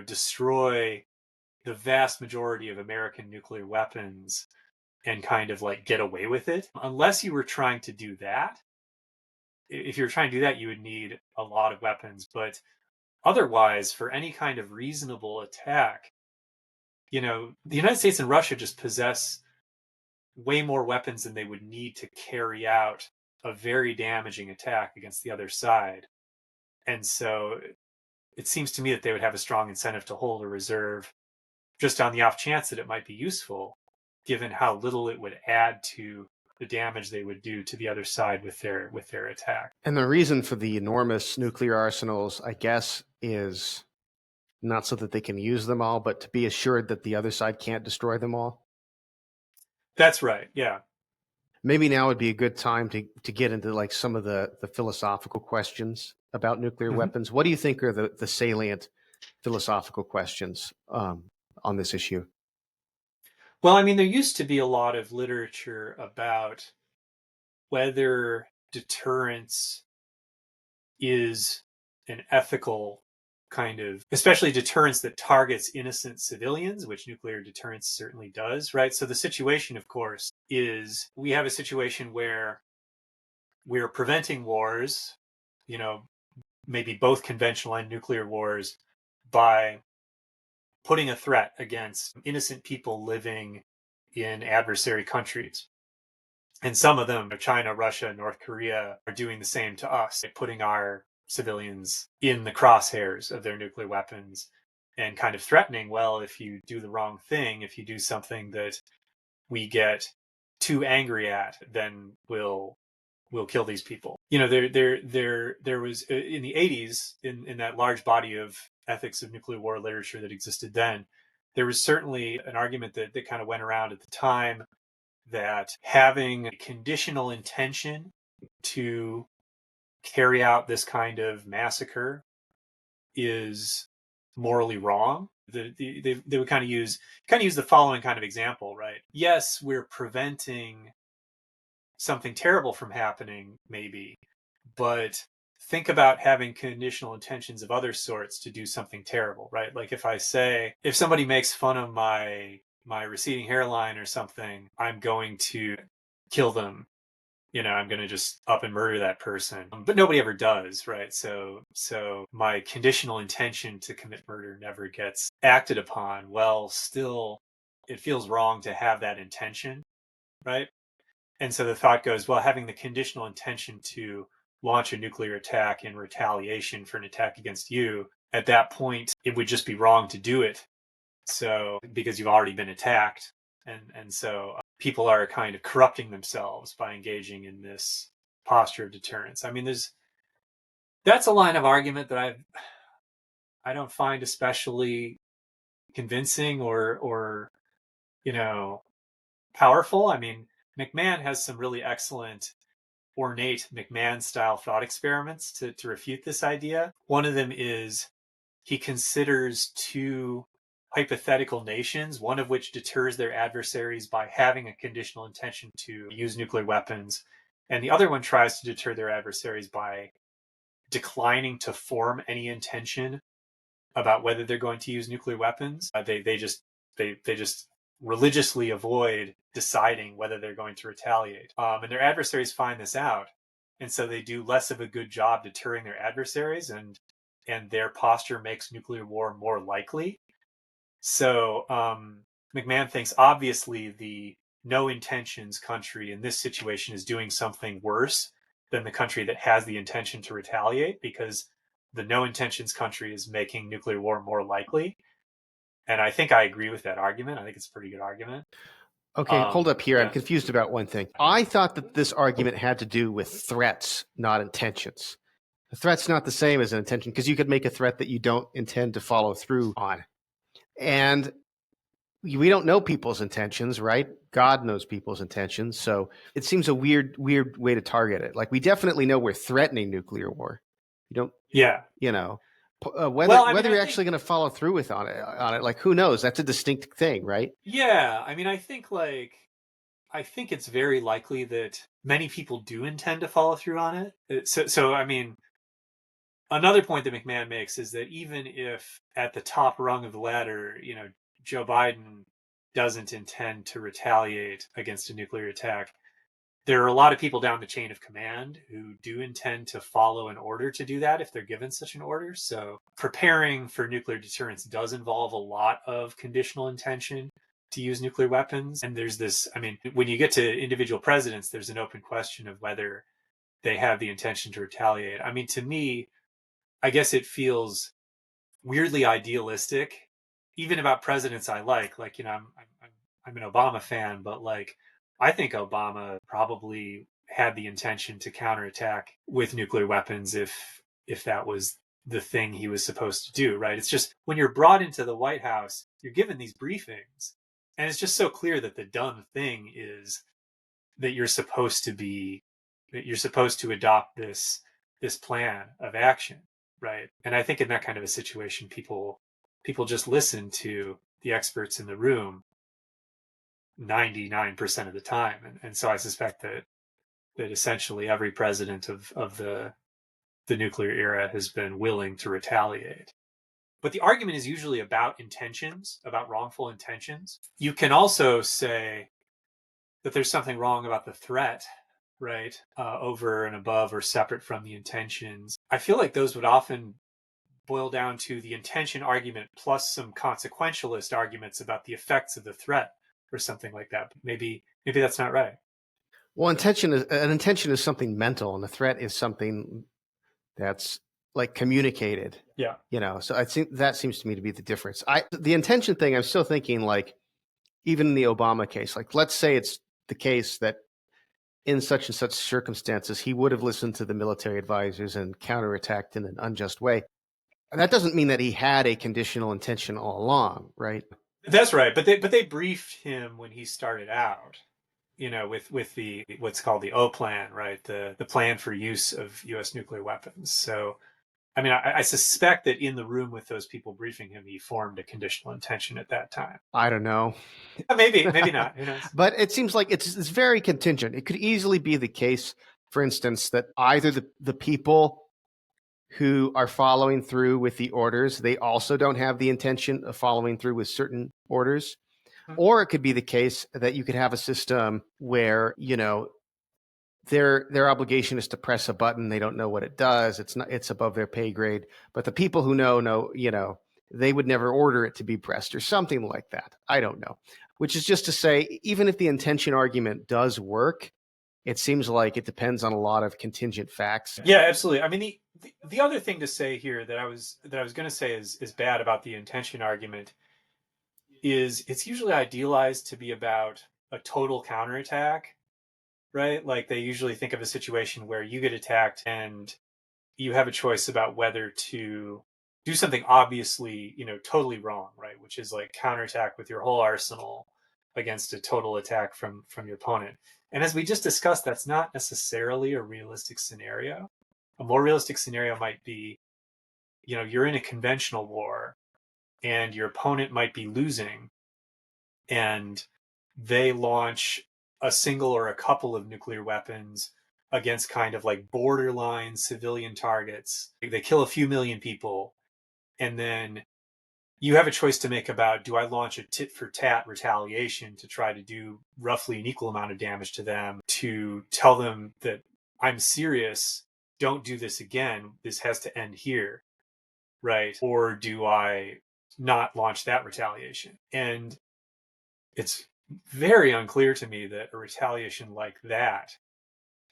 destroy the vast majority of American nuclear weapons and kind of like get away with it. Unless you were trying to do that, if you were trying to do that, you would need a lot of weapons. But otherwise, for any kind of reasonable attack, the United States and Russia just possess way more weapons than they would need to carry out a very damaging attack against the other side. And so it seems to me that they would have a strong incentive to hold a reserve just on the off chance that it might be useful, given how little it would add to the damage they would do to the other side with their attack. And the reason for the enormous nuclear arsenals, I guess, is not so that they can use them all, but to be assured that the other side can't destroy them all. That's right. Yeah. Maybe now would be a good time to get into like some of the philosophical questions about nuclear weapons. What do you think are the salient philosophical questions on this issue? Well, I mean, there used to be a lot of literature about whether deterrence is an ethical kind of, especially deterrence that targets innocent civilians, which nuclear deterrence certainly does, right? So the situation, of course, is we have a situation where we're preventing wars, maybe both conventional and nuclear wars, by putting a threat against innocent people living in adversary countries. And some of them, China, Russia, North Korea, are doing the same to us, putting our civilians in the crosshairs of their nuclear weapons and kind of threatening, well, if you do the wrong thing, if you do something that we get too angry at, then we'll kill these people. There was in the 80s, in that large body of ethics of nuclear war literature that existed then, there was certainly an argument that kind of went around at the time that having a conditional intention to carry out this kind of massacre is morally wrong. They would kind of use the following kind of example, right? Yes, we're preventing something terrible from happening, maybe, but think about having conditional intentions of other sorts to do something terrible, right? Like if somebody makes fun of my receding hairline or something, I'm going to kill them. I'm going to just up and murder that person. But nobody ever does, right? So my conditional intention to commit murder never gets acted upon. Well, still, it feels wrong to have that intention, right? And so the thought goes, well, having the conditional intention to launch a nuclear attack in retaliation for an attack against you, at that point, it would just be wrong to do it. So, because you've already been attacked. And so people are kind of corrupting themselves by engaging in this posture of deterrence. I mean, that's a line of argument that I don't find especially convincing or powerful. I mean, McMahon has some really excellent ornate McMahon style thought experiments to refute this idea. One of them is he considers two hypothetical nations, one of which deters their adversaries by having a conditional intention to use nuclear weapons, and the other one tries to deter their adversaries by declining to form any intention about whether they're going to use nuclear weapons. They just religiously avoid deciding whether they're going to retaliate. And their adversaries find this out, and so they do less of a good job deterring their adversaries, and their posture makes nuclear war more likely. So McMahon thinks obviously the no intentions country in this situation is doing something worse than the country that has the intention to retaliate, because the no intentions country is making nuclear war more likely. And I think I agree with that argument. I think it's a pretty good argument. Okay, hold up here. Yeah. I'm confused about one thing. I thought that this argument had to do with threats, not intentions. A threat's not the same as an intention, because you could make a threat that you don't intend to follow through on. And we don't know people's intentions, right? God knows people's intentions. So it seems a weird way to target it. Like, we definitely know we're threatening nuclear war. You don't, Yeah. you know. Whether Well, I mean, whether I you're think actually going to follow through with on it, like who knows? That's a distinct thing, right? yeah, I mean, I think it's very likely that many people do intend to follow through on it. So I mean, another point that McMahon makes is that even if at the top rung of the ladder, Joe Biden doesn't intend to retaliate against a nuclear attack, there are a lot of people down the chain of command who do intend to follow an order to do that if they're given such an order. So preparing for nuclear deterrence does involve a lot of conditional intention to use nuclear weapons. And there's this, I mean, when you get to individual presidents, there's an open question of whether they have the intention to retaliate. I mean, to me, I guess it feels weirdly idealistic, even about presidents I like I'm an Obama fan, but like I think Obama probably had the intention to counterattack with nuclear weapons if that was the thing he was supposed to do, right? It's just when you're brought into the White House, you're given these briefings, and it's just so clear that the done thing is that you're supposed to adopt this plan of action, right? And I think in that kind of a situation, people just listen to the experts in the room 99% of the time, and so I suspect that essentially every president of the nuclear era has been willing to retaliate. But the argument is usually about intentions, about wrongful intentions. You can also say that there's something wrong about the threat, right? Over and above or separate from the intentions. I feel like those would often boil down to the intention argument plus some consequentialist arguments about the effects of the threat or something like that. But maybe that's not right. Well, an intention is something mental, and a threat is something that's like communicated. Yeah. So I think that seems to me to be the difference. The intention thing, I'm still thinking like even in the Obama case, like let's say it's the case that in such and such circumstances he would have listened to the military advisors and counterattacked in an unjust way. And that doesn't mean that he had a conditional intention all along, right? That's right. But they briefed him when he started out, with the what's called the O plan, right? The plan for use of US nuclear weapons. So I mean, I suspect that in the room with those people briefing him, he formed a conditional intention at that time. I don't know. Maybe not. Who knows? But it seems like it's very contingent. It could easily be the case, for instance, that either the people who are following through with the orders, they also don't have the intention of following through with certain orders. Or it could be the case that you could have a system where, their obligation is to press a button. They don't know what it does. It's above their pay grade. But the people who know, they would never order it to be pressed or something like that. I don't know. Which is just to say, even if the intention argument does work, it seems like it depends on a lot of contingent facts. Yeah, absolutely. I mean, the other thing to say here that I was going to say is bad about the intention argument is it's usually idealized to be about a total counterattack, right? Like they usually think of a situation where you get attacked and you have a choice about whether to do something obviously, totally wrong, right? Which is like counterattack with your whole arsenal against a total attack from your opponent. And as we just discussed, that's not necessarily a realistic scenario. A more realistic scenario might be, you're in a conventional war and your opponent might be losing and they launch a single or a couple of nuclear weapons against kind of like borderline civilian targets. They kill a few million people, and then you have a choice to make about, do I launch a tit for tat retaliation to try to do roughly an equal amount of damage to them, to tell them that I'm serious, don't do this again, this has to end here, right? Or do I not launch that retaliation? And it's very unclear to me that a retaliation like that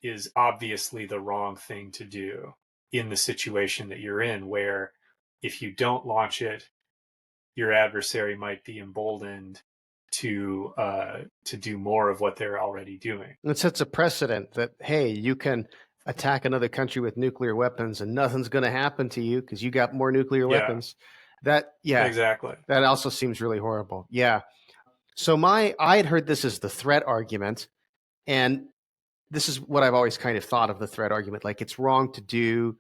is obviously the wrong thing to do in the situation that you're in, where if you don't launch it, your adversary might be emboldened to do more of what they're already doing. It sets a precedent that, hey, you can attack another country with nuclear weapons and nothing's going to happen to you because you got more nuclear Yeah, weapons. Yeah, exactly. that also seems really horrible. Yeah. So I had heard this as the threat argument, and this is what I've always kind of thought of the threat argument. Like it's wrong to do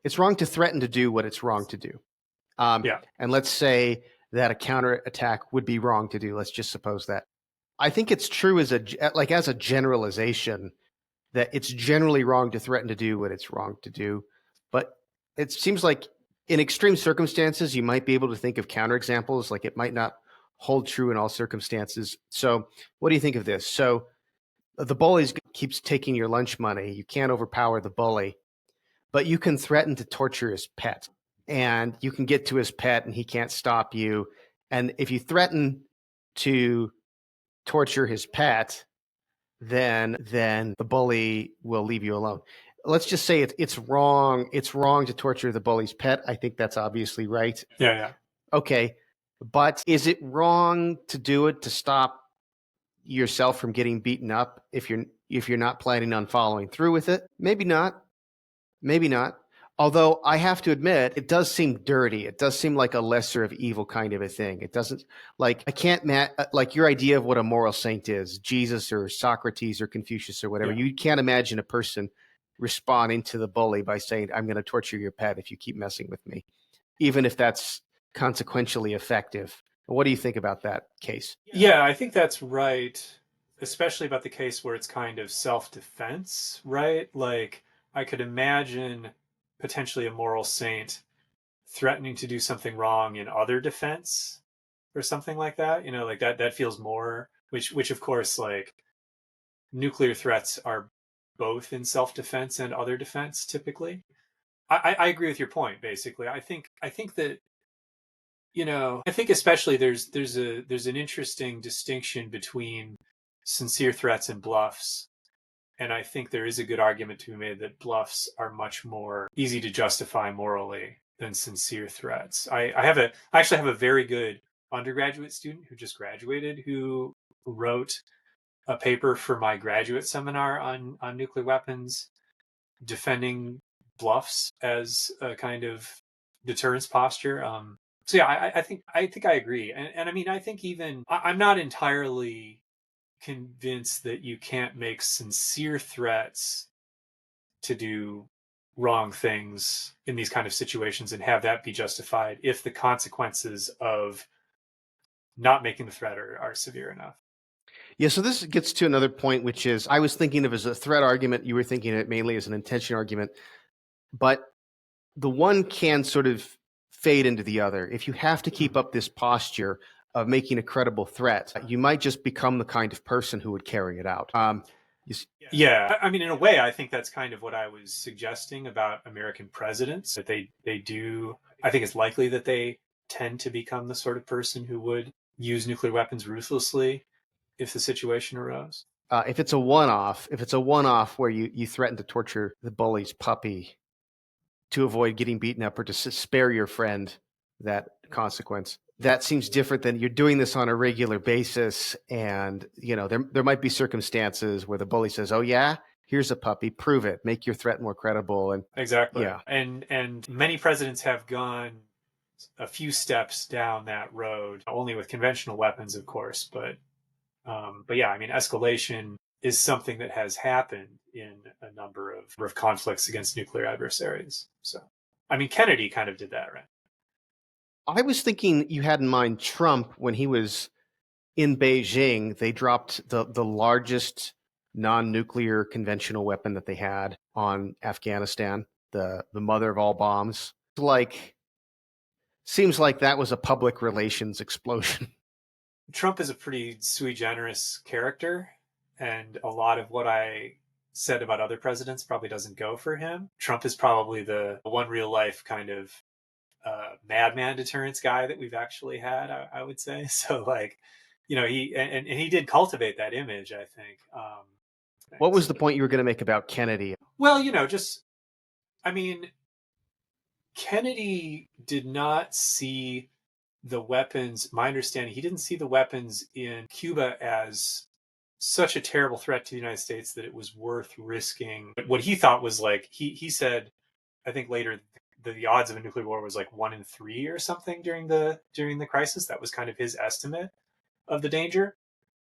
It's wrong to threaten to do what it's wrong to do. Yeah. And let's say that a counterattack would be wrong to do. Let's just suppose that. I think it's true as a generalization that it's generally wrong to threaten to do what it's wrong to do. But it seems like in extreme circumstances, you might be able to think of counterexamples. Like it might not hold true in all circumstances. So, what do you think of this? So, the bully keeps taking your lunch money. You can't overpower the bully, but you can threaten to torture his pet, and you can get to his pet, and he can't stop you. And if you threaten to torture his pet, then the bully will leave you alone. Let's just say it's wrong. It's wrong to torture the bully's pet. I think that's obviously right. Yeah. Yeah. Okay, but is it wrong to do it to stop yourself from getting beaten up if you're not planning on following through with it? Maybe not. Maybe not. Although I have to admit, it does seem dirty. It does seem like a lesser of evil kind of a thing. It doesn't like I can't like your idea of what a moral saint is, Jesus or Socrates or Confucius or whatever. Yeah. You can't imagine a person responding to the bully by saying, "I'm going to torture your pet if you keep messing with me," even if that's consequentially effective. What do you think about that case? Yeah, I think that's right, especially about the case where it's kind of self-defense, right? Like, I could imagine potentially a moral saint threatening to do something wrong in other defense or something like that. You know, like that feels more, which of course, like nuclear threats are both in self-defense and other defense typically. I agree with your point, basically. I think that, I think especially there's an interesting distinction between sincere threats and bluffs. And I think there is a good argument to be made that bluffs are much more easy to justify morally than sincere threats. I actually have a very good undergraduate student who just graduated who wrote a paper for my graduate seminar on nuclear weapons, defending bluffs as a kind of deterrence posture. So yeah, I think I agree, and I mean I think even I'm not entirely convinced that you can't make sincere threats to do wrong things in these kind of situations and have that be justified if the consequences of not making the threat are severe enough. Yeah, so this gets to another point, which is I was thinking of as a threat argument. You were thinking of it mainly as an intention argument, but the one can sort of fade into the other. If you have to keep up this posture of making a credible threat, you might just become the kind of person who would carry it out. Yeah, I mean, in a way, I think that's kind of what I was suggesting about American presidents. That they do. I think it's likely that they tend to become the sort of person who would use nuclear weapons ruthlessly if the situation arose. If it's a one-off where you threaten to torture the bully's puppy to avoid getting beaten up or to spare your friend that consequence, that seems different than you're doing this on a regular basis. And there might be circumstances where the bully says, "Oh yeah, here's a puppy, prove it, make your threat more credible." And Exactly. yeah, And many presidents have gone a few steps down that road, only with conventional weapons, of course, but yeah, I mean, escalation is something that has happened in a number of conflicts against nuclear adversaries. So, I mean, Kennedy kind of did that, right? I was thinking you had in mind Trump when he was in Beijing. They dropped the largest non-nuclear conventional weapon that they had on Afghanistan, the mother of all bombs. Like, seems like that was a public relations explosion. Trump is a pretty sui generis character, and a lot of what I said about other presidents probably doesn't go for him. Trump is probably the one real life kind of madman deterrence guy that we've actually had, I would say. So, like, and he did cultivate that image, I think. What was the point you were going to make about Kennedy? Well, just, I mean, Kennedy did not see the weapons, my understanding, he didn't see the weapons in Cuba as such a terrible threat to the United States that it was worth risking. What he thought was like, he said, I think later, the odds of a nuclear war was like 1 in 3 or something during the crisis. That was kind of his estimate of the danger.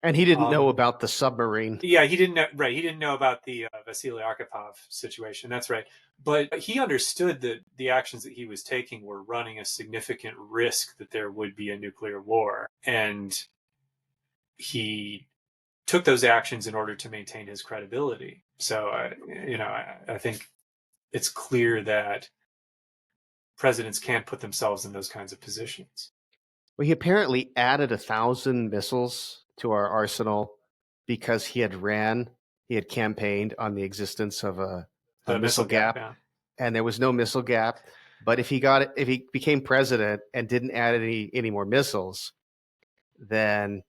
And he didn't know Um, about the submarine. yeah, he didn't know. Right, he didn't know about the Vasily Arkhipov situation. That's right. But he understood that the actions that he was taking were running a significant risk that there would be a nuclear war, and he took those actions in order to maintain his credibility. So, I think it's clear that presidents can't put themselves in those kinds of positions. Well, he apparently added 1,000 missiles to our arsenal because he had campaigned on the existence of a The missile missile gap, gap, yeah. and there was no missile gap. But if he became president and didn't add any more missiles, then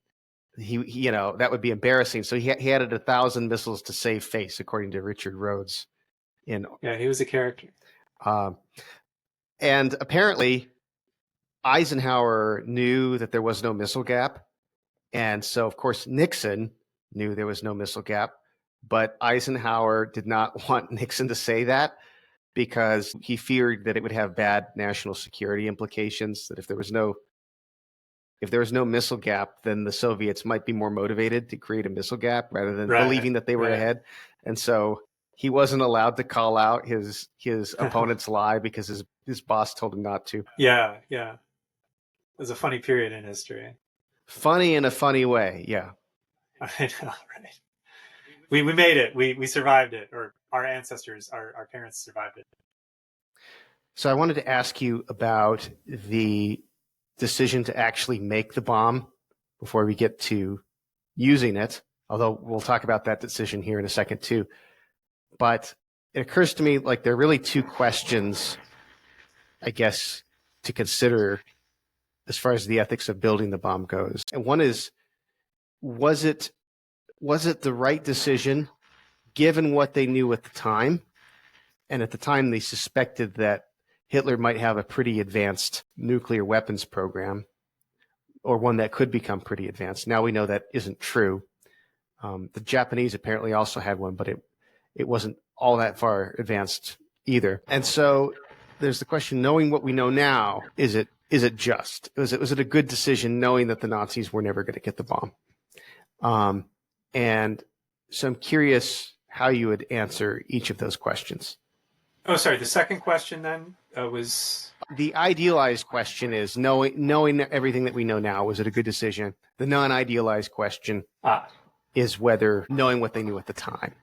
that would be embarrassing. So he added 1,000 missiles to save face, according to Richard Rhodes. In Yeah, he was a character. um, and apparently Eisenhower knew that there was no missile gap, and so of course Nixon knew there was no missile gap, but Eisenhower did not want Nixon to say that because he feared that it would have bad national security implications. That if there was no missile gap, then the Soviets might be more motivated to create a missile gap rather than Right, believing that they were right. ahead. And so he wasn't allowed to call out his opponent's lie because his boss told him not to. Yeah, yeah. It was a funny period in history. Funny in a funny way, yeah. I know, right? We made it. We survived it, or our ancestors, our parents survived it. So I wanted to ask you about the decision to actually make the bomb before we get to using it, although we'll talk about that decision here in a second too. But it occurs to me like there are really two questions, I guess, to consider as far as the ethics of building the bomb goes. And one is, was it the right decision given what they knew at the time? And at the time, they suspected that Hitler might have a pretty advanced nuclear weapons program, or one that could become pretty advanced. Now we know that isn't true. The Japanese apparently also had one, but it wasn't all that far advanced either. And so there's the question: knowing what we know now, is it just? Was it a good decision knowing that the Nazis were never going to get the bomb? And so I'm curious how you would answer each of those questions. Oh, sorry. The second question then was The idealized question is knowing everything that we know now, was it a good decision? The non-idealized question ah is whether knowing what they knew at the time.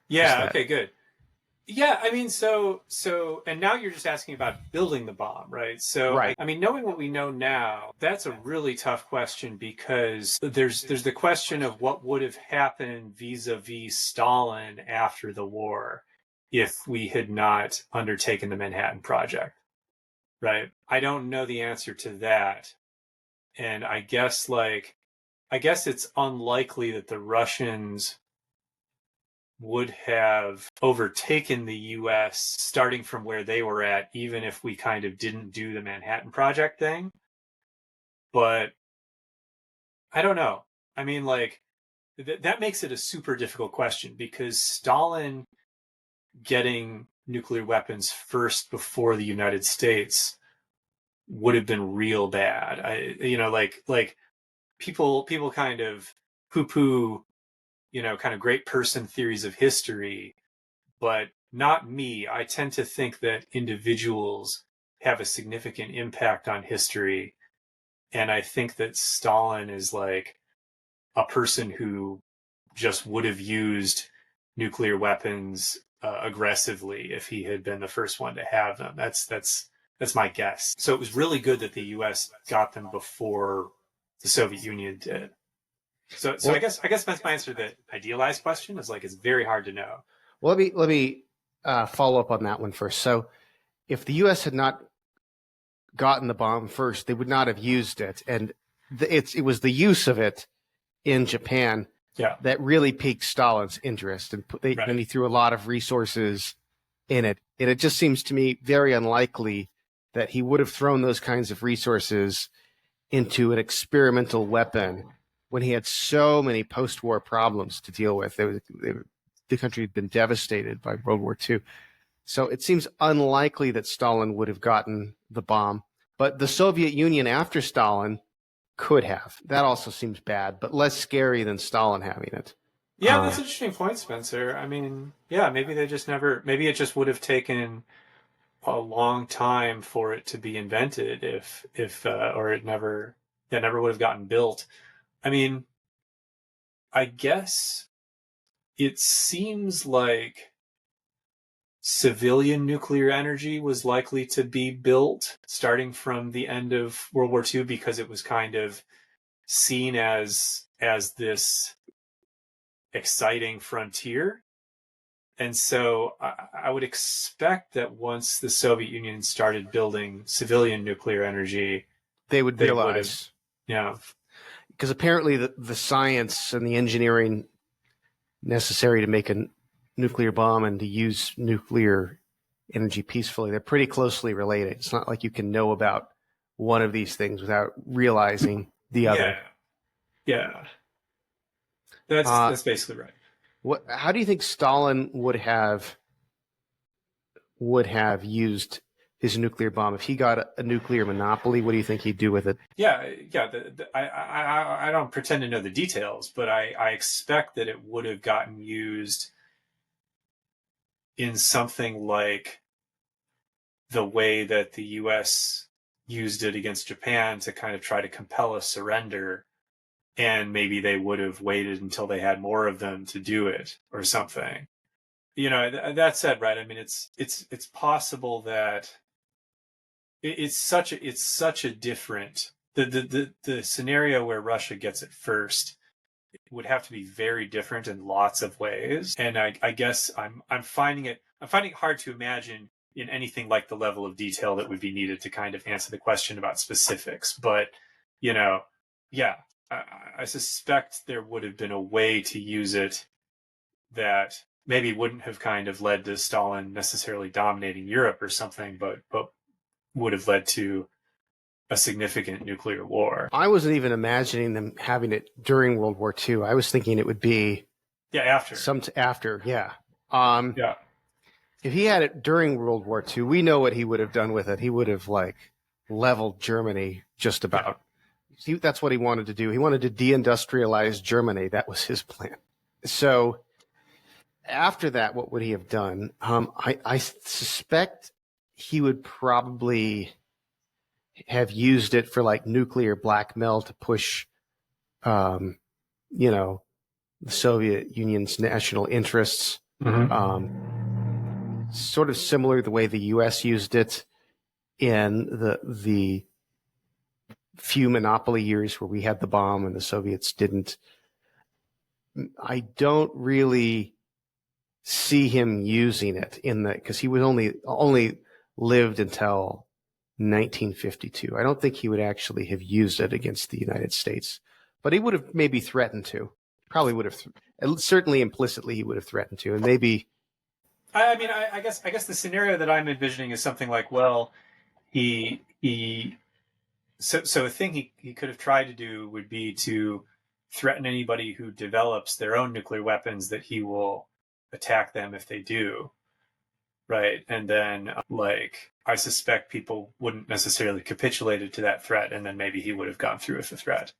yeah. Okay, good. Yeah, I mean, and now you're just asking about building the bomb, right? So, Right. I mean, knowing what we know now, that's a really tough question because there's the question of what would have happened vis-a-vis Stalin after the war if we had not undertaken the Manhattan Project, right? I don't know the answer to that, and I guess it's unlikely that the Russians would have overtaken the US starting from where they were at, even if we kind of didn't do the Manhattan Project thing. But I don't know. I mean, that makes it a super difficult question because Stalin getting nuclear weapons first before the United States would have been real bad. Like people kind of poo poo, kind of great person theories of history, but not me. I tend to think that individuals have a significant impact on history. And I think that Stalin is like a person who just would have used nuclear weapons aggressively if he had been the first one to have them. That's my guess. So it was really good that the U.S. got them before the Soviet Union did. So Well, I guess that's my answer to the idealized question is like it's very hard to know. well, let me follow up on that one first. So, if the U.S. had not gotten the bomb first, they would not have used it, and it was the use of it in Japan Yeah. that really piqued Stalin's interest, and then he threw a lot of resources in it. And it just seems to me very unlikely that he would have thrown those kinds of resources into an experimental weapon when he had so many post-war problems to deal with. The country had been devastated by World War II. So it seems unlikely that Stalin would have gotten the bomb. But the Soviet Union after Stalin Could have. That also seems bad, but less scary than Stalin having it. Yeah, that's an interesting point, Spencer. I mean, yeah, maybe they just never. Maybe it just would have taken a long time for it to be invented if or it never would have gotten built. I mean, I guess it seems like civilian nuclear energy was likely to be built starting from the end of World War II because it was kind of seen as this exciting frontier. And so I would expect that once the Soviet Union started building civilian nuclear energy, They would they would have, realize, yeah, because apparently the science and the engineering necessary to make a nuclear bomb and to use nuclear energy peacefully, they're pretty closely related. It's not like you can know about one of these things without realizing the other. yeah. Uh, That's basically right. how do you think Stalin would have used his nuclear bomb if he got a nuclear monopoly? What do you think he'd do with it? Yeah, yeah. I don't pretend to know the details, but I expect that it would have gotten used in something like the way that the U.S. used it against Japan to kind of try to compel a surrender, and maybe they would have waited until they had more of them to do it or something. You know, that said, right? I mean, it's possible that it's such a different the scenario where Russia gets it first would have to be very different in lots of ways. And I guess I'm finding it hard to imagine in anything like the level of detail that would be needed to kind of answer the question about specifics. But you know, yeah, I suspect there would have been a way to use it that maybe wouldn't have kind of led to Stalin necessarily dominating Europe or something, but would have led to a significant nuclear war. I wasn't even imagining them having it during World War II. I was thinking it would be After. after. Yeah. Yeah. If he had it during World War II, we know what he would have done with it. He would have like leveled Germany just about. Yeah. That's what he wanted to do. He wanted to deindustrialize Germany. That was his plan. So after that, what would he have done? I suspect he would probably have used it for like nuclear blackmail to push, um, you know, the Soviet Union's national interests. Mm-hmm. Sort of similar to the way the U.S. used it in the few monopoly years where we had the bomb and the Soviets didn't. I don't really see him using it in that because he was only lived until 1952. I don't think he would actually have used it against the United States, but he would have maybe threatened to. Probably would have. Certainly implicitly, he would have threatened to, and maybe. I mean, I guess the scenario that I'm envisioning is something like, well, so a thing he could have tried to do would be to threaten anybody who develops their own nuclear weapons that he will attack them if they do, right? And then like I suspect people wouldn't necessarily capitulated to that threat, and then maybe he would have gone through with the threat.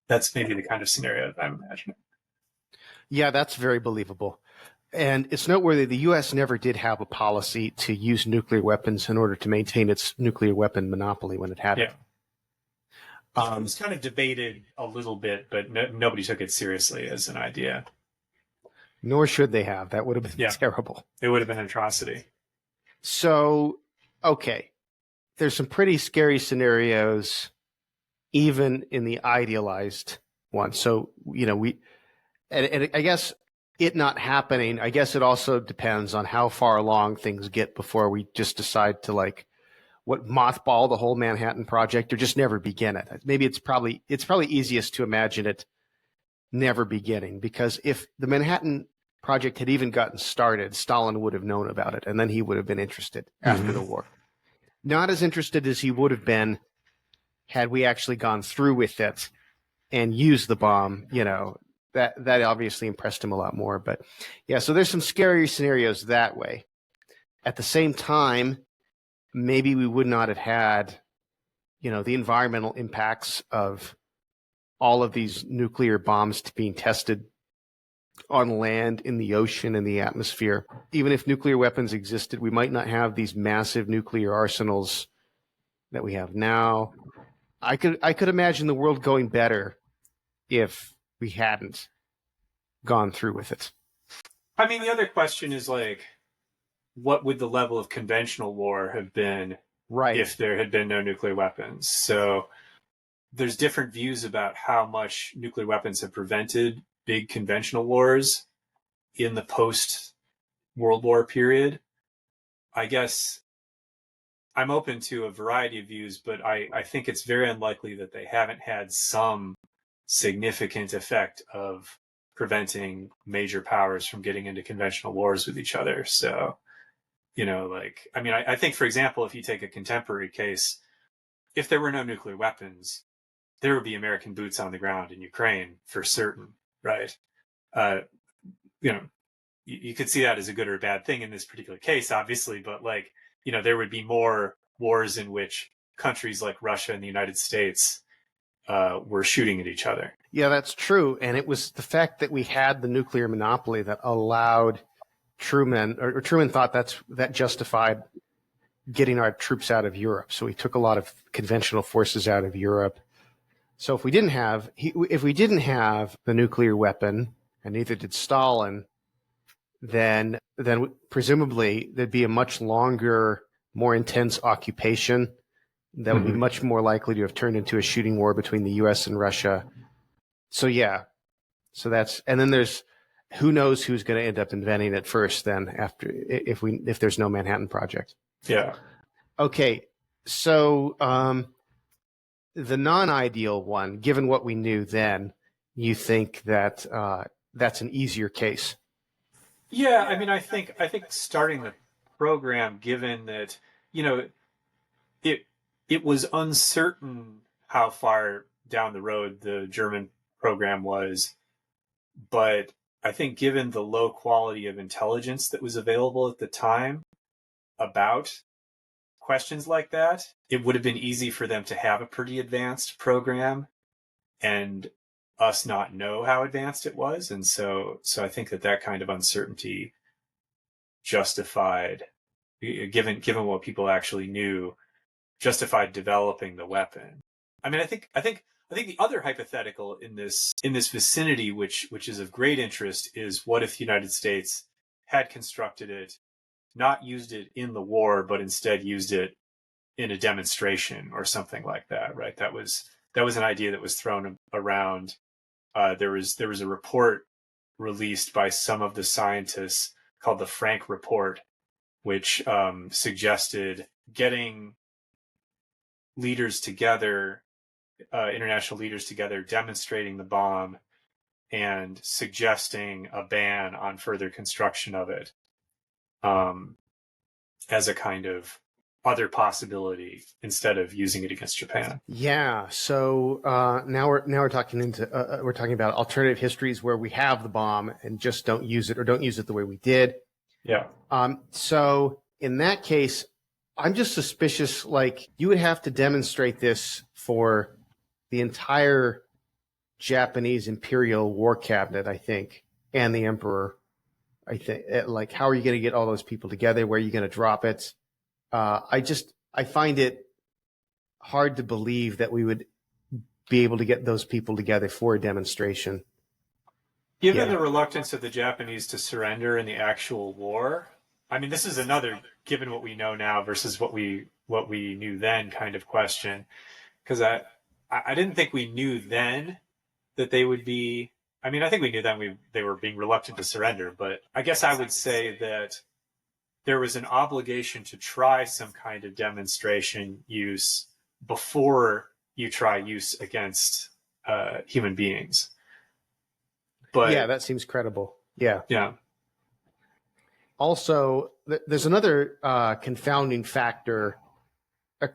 That's maybe the kind of scenario that I'm imagining. Yeah, that's very believable. And it's noteworthy the U.S. never did have a policy to use nuclear weapons in order to maintain its nuclear weapon monopoly when it had it. It was kind of debated a little bit, but nobody took it seriously as an idea. Nor should they have. That would have been terrible. It would have been an atrocity. So, okay, there's some pretty scary scenarios, even in the idealized one. So, and I guess it not happening, I guess it also depends on how far along things get before we just decide to mothball the whole Manhattan Project or just never begin it. Maybe it's probably easiest to imagine it never beginning, because if the Manhattan Project had even gotten started, Stalin would have known about it, and then he would have been interested after the war. Not as interested as he would have been had we actually gone through with it and used the bomb. That obviously impressed him a lot more. But yeah, so there's some scary scenarios that way. At the same time, maybe we would not have had, the environmental impacts of all of these nuclear bombs being tested on land, in the ocean, in the atmosphere. Even if nuclear weapons existed, we might not have these massive nuclear arsenals that we have now. I could imagine the world going better if we hadn't gone through with it. I mean, the other question is like, what would the level of conventional war have been if there had been no nuclear weapons? So there's different views about how much nuclear weapons have prevented big conventional wars in the post-World War period. I guess I'm open to a variety of views, but I think it's very unlikely that they haven't had some significant effect of preventing major powers from getting into conventional wars with each other. So, like, I mean, I think, for example, if you take a contemporary case, if there were no nuclear weapons, there would be American boots on the ground in Ukraine for certain, right? Uh, you could see that as a good or a bad thing in this particular case, obviously, but like, there would be more wars in which countries like Russia and the United States were shooting at each other. Yeah, that's true. And it was the fact that we had the nuclear monopoly that allowed Truman, or Truman thought that justified getting our troops out of Europe. So he took a lot of conventional forces out of Europe. So if we didn't have the nuclear weapon, and neither did Stalin, then presumably there'd be a much longer, more intense occupation that would be much more likely to have turned into a shooting war between the U.S. and Russia. So yeah, and then there's who knows who's going to end up inventing it first. Then if there's no Manhattan Project. Yeah. Okay, so the non-ideal one, given what we knew then, you think that that's an easier case? Yeah, I mean, I think starting the program, given that it was uncertain how far down the road the German program was, but I think given the low quality of intelligence that was available at the time about questions like that, it would have been easy for them to have a pretty advanced program and us not know how advanced it was. And so I think that kind of uncertainty justified, given what people actually knew, justified developing the weapon. I mean, I think the other hypothetical in this vicinity, which is of great interest, is what if the United States had constructed it, not used it in the war, but instead used it in a demonstration or something like that, right? That was an idea that was thrown around. There was a report released by some of the scientists called the Frank Report, which suggested getting leaders together, international leaders together, demonstrating the bomb and suggesting a ban on further construction of it as a kind of other possibility instead of using it against Japan. Yeah. So now we're talking about alternative histories where we have the bomb and just don't use it, or don't use it the way we did. Yeah. So in that case, I'm just suspicious. Like, you would have to demonstrate this for the entire Japanese Imperial War Cabinet, I think, and the Emperor. I think, like, how are you going to get all those people together? Where are you going to drop it? I find it hard to believe that we would be able to get those people together for a demonstration. Given the reluctance of the Japanese to surrender in the actual war, I mean, this is another, given what we know now versus what we knew then, kind of question. Because I didn't think we knew then that they would be. I mean, I think we knew then they were being reluctant to surrender, but I guess I would say that there was an obligation to try some kind of demonstration use before you try use against human beings. But yeah, that seems credible. Yeah. Yeah. Also, there's another confounding factor.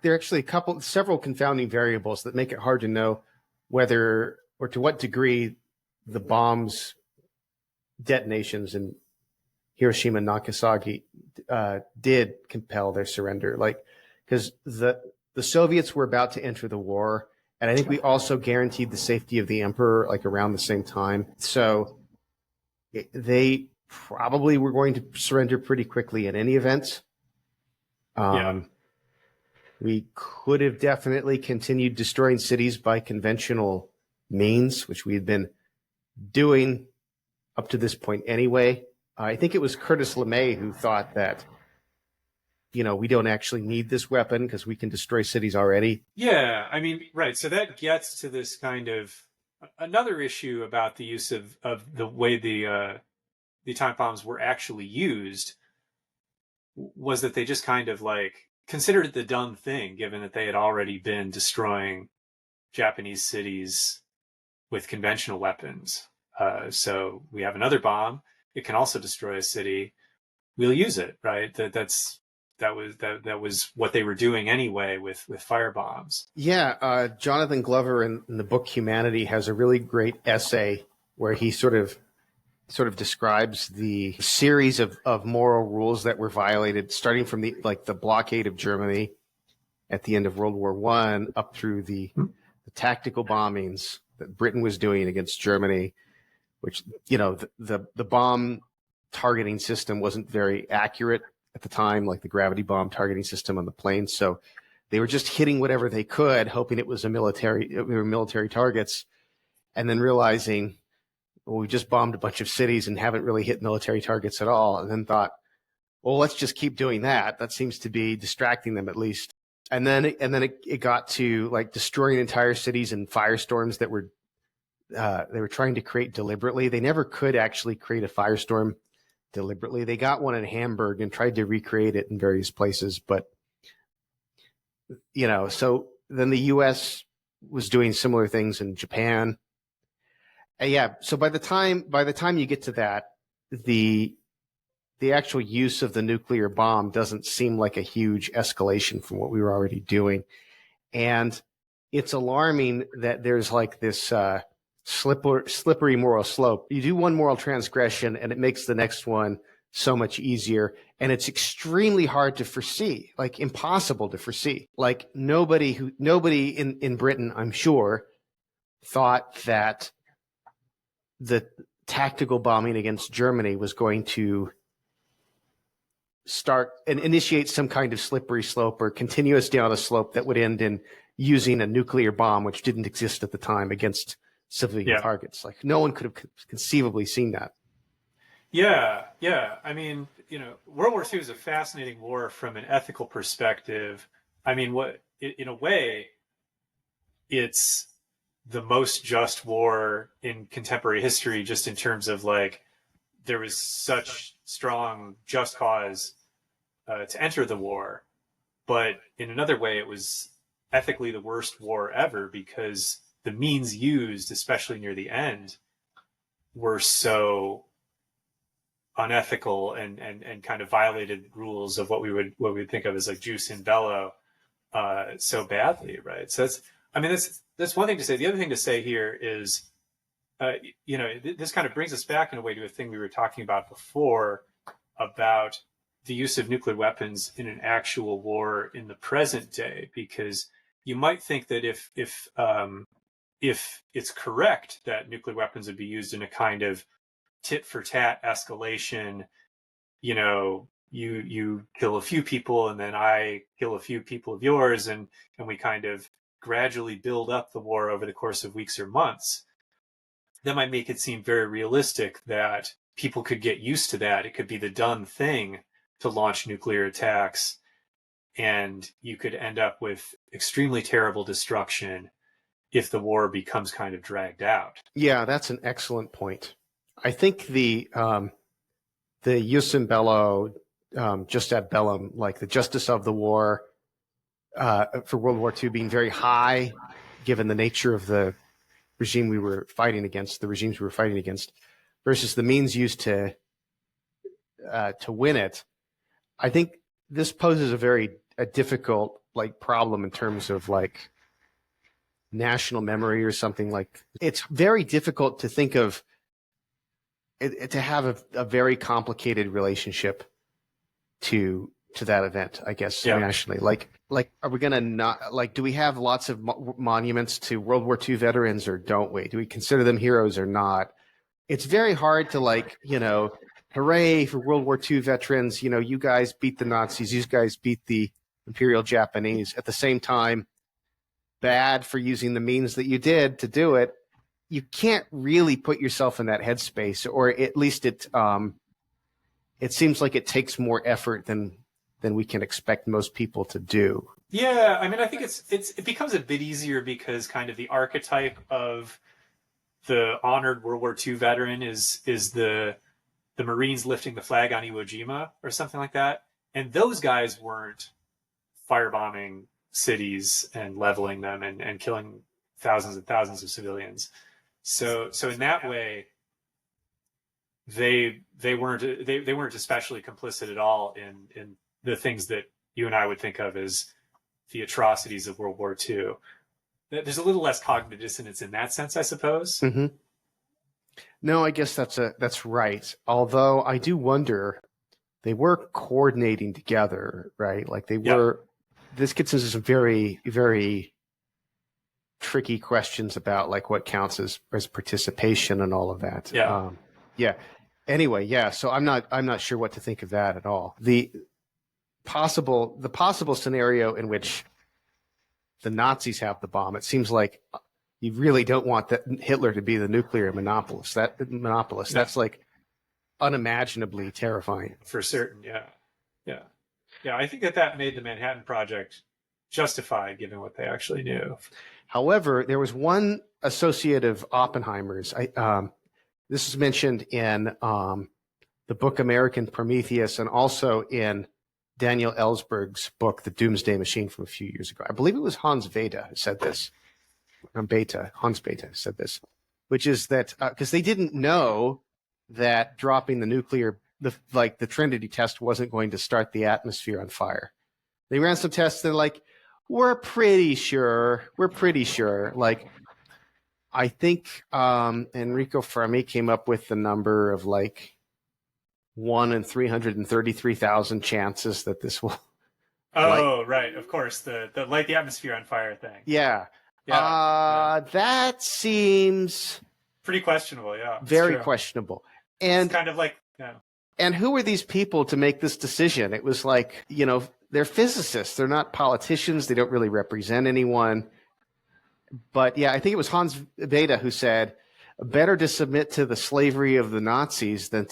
There are actually several confounding variables that make it hard to know whether or to what degree the bomb's detonations in Hiroshima and Nagasaki did compel their surrender. Like, because the Soviets were about to enter the war, And I think we also guaranteed the safety of the emperor like around the same time. So they probably were going to surrender pretty quickly in any event. Yeah. We could have definitely continued destroying cities by conventional means, which we had been doing up to this point anyway. I think it was Curtis LeMay who thought that, we don't actually need this weapon because we can destroy cities already. Yeah, I mean, right. So that gets to this kind of another issue about the use of the way the atomic bombs were actually used was that they just kind of like considered it the done thing, given that they had already been destroying Japanese cities with conventional weapons. So we have another bomb. It can also destroy a city. We'll use it, right? That was what they were doing anyway with fire bombs. Yeah, Jonathan Glover in the book Humanity has a really great essay where he sort of describes the series of moral rules that were violated, starting from the blockade of Germany at the end of World War I up through the tactical bombings that Britain was doing against Germany, which, the bomb targeting system wasn't very accurate at the time, like the gravity bomb targeting system on the planes. So they were just hitting whatever they could, hoping it was military targets, and then realizing, well, we just bombed a bunch of cities and haven't really hit military targets at all. And then thought, well, let's just keep doing that. That seems to be distracting them at least. And then it got to like destroying entire cities in firestorms that were they were trying to create deliberately. They never could actually create a firestorm deliberately. They got one in Hamburg and tried to recreate it in various places, but so then the U.S. was doing similar things in Japan. Yeah. So by the time you get to that, the actual use of the nuclear bomb doesn't seem like a huge escalation from what we were already doing. And it's alarming that there's like this slippery moral slope. You do one moral transgression and it makes the next one so much easier. And it's extremely hard to foresee, like impossible to foresee. Like nobody in Britain, I'm sure, thought that the tactical bombing against Germany was going to start and initiate some kind of slippery slope or continuous down a slope that would end in using a nuclear bomb, which didn't exist at the time, against civilian targets. Like no one could have conceivably seen that. Yeah. I mean, World War II is a fascinating war from an ethical perspective. I mean, in a way, it's the most just war in contemporary history, just in terms of like, there was such strong just cause to enter the war. But in another way, it was ethically the worst war ever because the means used, especially near the end, were so unethical and kind of violated rules of what we would think of as like jus in bello so badly, right? So that's one thing to say. The other thing to say here is, this kind of brings us back in a way to a thing we were talking about before about the use of nuclear weapons in an actual war in the present day, because you might think that if it's correct that nuclear weapons would be used in a kind of tit for tat escalation, you kill a few people and then I kill a few people of yours, and we kind of gradually build up the war over the course of weeks or months, that might make it seem very realistic that people could get used to that. It could be the done thing to launch nuclear attacks, and you could end up with extremely terrible destruction if the war becomes kind of dragged out. Yeah, that's an excellent point. I think the jus in bello, just ad bellum, like the justice of the war for World War II being very high, given the nature of the regimes we were fighting against, versus the means used to win it. I think this poses a difficult problem in terms of national memory or something. Like it's very difficult to think of it, to have a very complicated relationship to to that event, I guess, Yeah. nationally. Like, are we going to not, like, do we have lots of monuments to World War II veterans, or don't we? Do we consider them heroes or not? It's very hard to, like, hooray for World War II veterans. You guys beat the Nazis. You guys beat the Imperial Japanese. At the same time, bad for using the means that you did to do it. You can't really put yourself in that headspace, or at least it seems like it takes more effort than we can expect most people to do. Yeah, I mean, I think it becomes a bit easier because kind of the archetype of the honored World War II veteran is the Marines lifting the flag on Iwo Jima or something like that, and those guys weren't firebombing cities and leveling them and killing thousands and thousands of civilians. So in that way, they weren't especially complicit at all in the things that you and I would think of as the atrocities of World War II. There's a little less cognitive dissonance in that sense, I suppose. Mm-hmm. No, I guess that's right. Although I do wonder, they were coordinating together, right? Like they were. This gets into some very, very tricky questions about like what counts as participation and all of that. Yeah. Yeah. Anyway, yeah. So I'm not sure what to think of that at all. The possible scenario in which the Nazis have the bomb, it seems like you really don't want Hitler to be the nuclear monopolist. That's like unimaginably terrifying. For certain, yeah. Yeah, I think that made the Manhattan Project justified given what they actually knew. However, there was one associate of Oppenheimer's. This is mentioned in the book American Prometheus and also in Daniel Ellsberg's book, The Doomsday Machine, from a few years ago. I believe it was Hans Bethe who said this. Hans Bethe said this, which is that because they didn't know that dropping the Trinity test wasn't going to start the atmosphere on fire. They ran some tests. They're like, we're pretty sure. Like, I think Enrico Fermi came up with the number of like 1 in 333,000 chances that this will. Oh, right. Of course. The light the atmosphere on fire thing. Yeah. Yeah. That seems pretty questionable. Yeah. Very questionable. And it's kind of like, yeah. And who are these people to make this decision? It was like, they're physicists. They're not politicians. They don't really represent anyone. But yeah, I think it was Hans Bethe who said, better to submit to the slavery of the Nazis than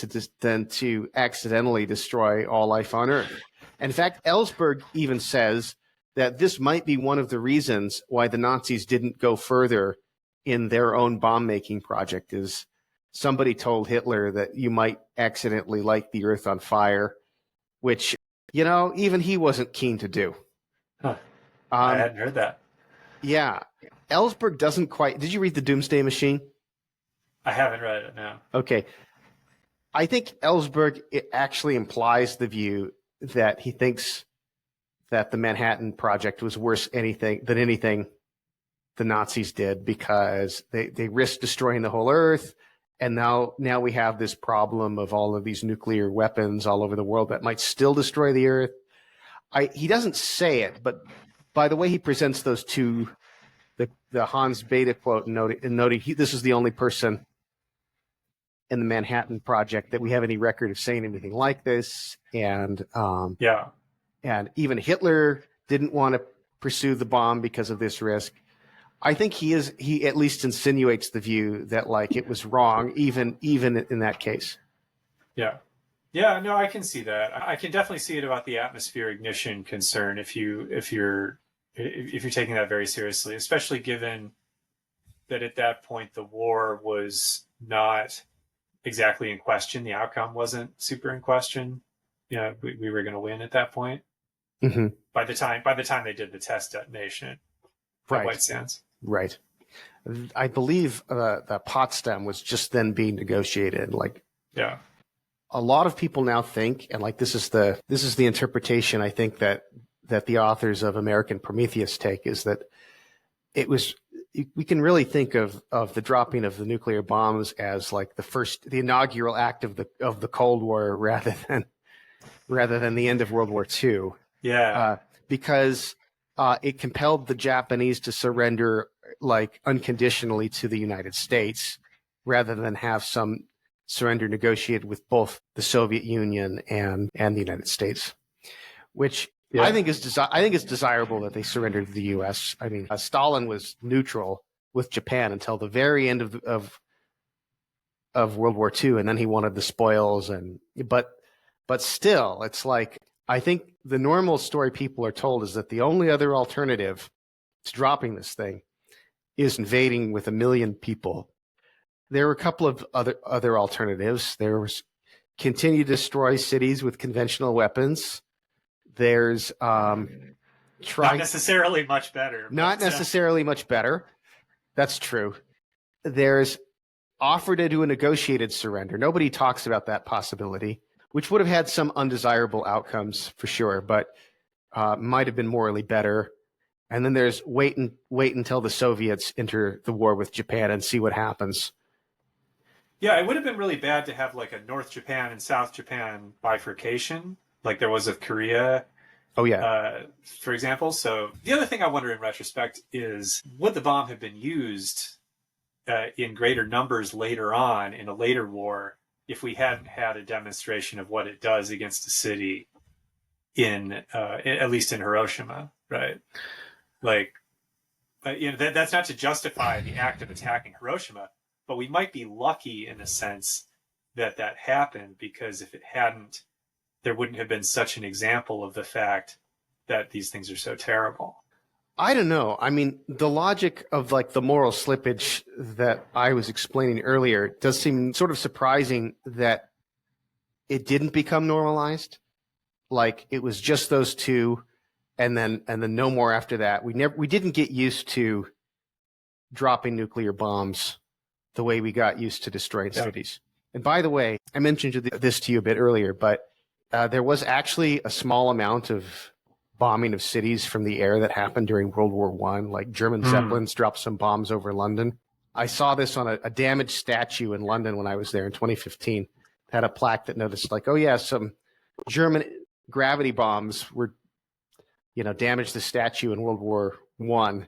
to accidentally destroy all life on Earth. In fact, Ellsberg even says that this might be one of the reasons why the Nazis didn't go further in their own bomb-making project, is somebody told Hitler that you might accidentally light the Earth on fire, which, even he wasn't keen to do. Huh. I hadn't heard that. Yeah. Ellsberg doesn't quite. Did you read The Doomsday Machine? I haven't read it, no. Okay. I think Ellsberg actually implies the view that he thinks that the Manhattan Project was worse than anything the Nazis did, because they risked destroying the whole Earth. And now we have this problem of all of these nuclear weapons all over the world that might still destroy the Earth. He doesn't say it, but by the way he presents those two, the Hans Bethe quote, noting this is the only person in the Manhattan Project that we have any record of saying anything like this. And and even Hitler didn't want to pursue the bomb because of this risk. I think he at least insinuates the view that like it was wrong, even in that case. Yeah. Yeah, no, I can see that. I can definitely see it about the atmosphere ignition concern if you're taking that very seriously, especially given that at that point the war was not exactly in question. The outcome wasn't super in question. We were going to win at that point. Mm-hmm. By the time they did the test detonation, right? White Sands. Right. I believe the Potsdam was just then being negotiated. Like, yeah. A lot of people now think, and like this is the interpretation I think that the authors of American Prometheus take, is that we can really think of the dropping of the nuclear bombs as like the inaugural act of the Cold War, rather than rather than the end of World War II, Yeah. because it compelled the Japanese to surrender like unconditionally to the United States, rather than have some surrender negotiated with both the Soviet Union and the United States, which I Yeah. think is I think it's desirable that they surrendered to the U.S. I mean, Stalin was neutral with Japan until the very end of World War II, and then he wanted the spoils. And but still, it's like I think the normal story people are told is that the only other alternative to dropping this thing is invading with 1 million people. There were a couple of other alternatives. There was continue to destroy cities with conventional weapons. There's Not try necessarily much better, not but necessarily much better. That's true. There's offer to do a negotiated surrender. Nobody talks about that possibility, which would have had some undesirable outcomes for sure, but might have been morally better. And then there's wait until the Soviets enter the war with Japan and see what happens. yeah, it would have been really bad to have like a North Japan and South Japan bifurcation, like there was with Korea, Oh yeah, for example. So the other thing I wonder in retrospect is, would the bomb have been used in greater numbers later on in a later war if we hadn't had a demonstration of what it does against a city in at least in Hiroshima, right? Like, that's not to justify the act of attacking Hiroshima, but we might be lucky in a sense that that happened, because if it hadn't, there wouldn't have been such an example of the fact that these things are so terrible. I don't know. I mean, the logic of like the moral slippage that I was explaining earlier does seem sort of surprising that it didn't become normalized. Like it was just those two, and then no more after that. We didn't get used to dropping nuclear bombs the way we got used to destroying cities. And by the way, I mentioned this to you a bit earlier, but there was actually a small amount of bombing of cities from the air that happened during World War One. Like German Zeppelins dropped some bombs over London. I saw this on a damaged statue in London when I was there in 2015. It had a plaque that noticed like, oh yeah, some German gravity bombs were, damaged the statue in World War One,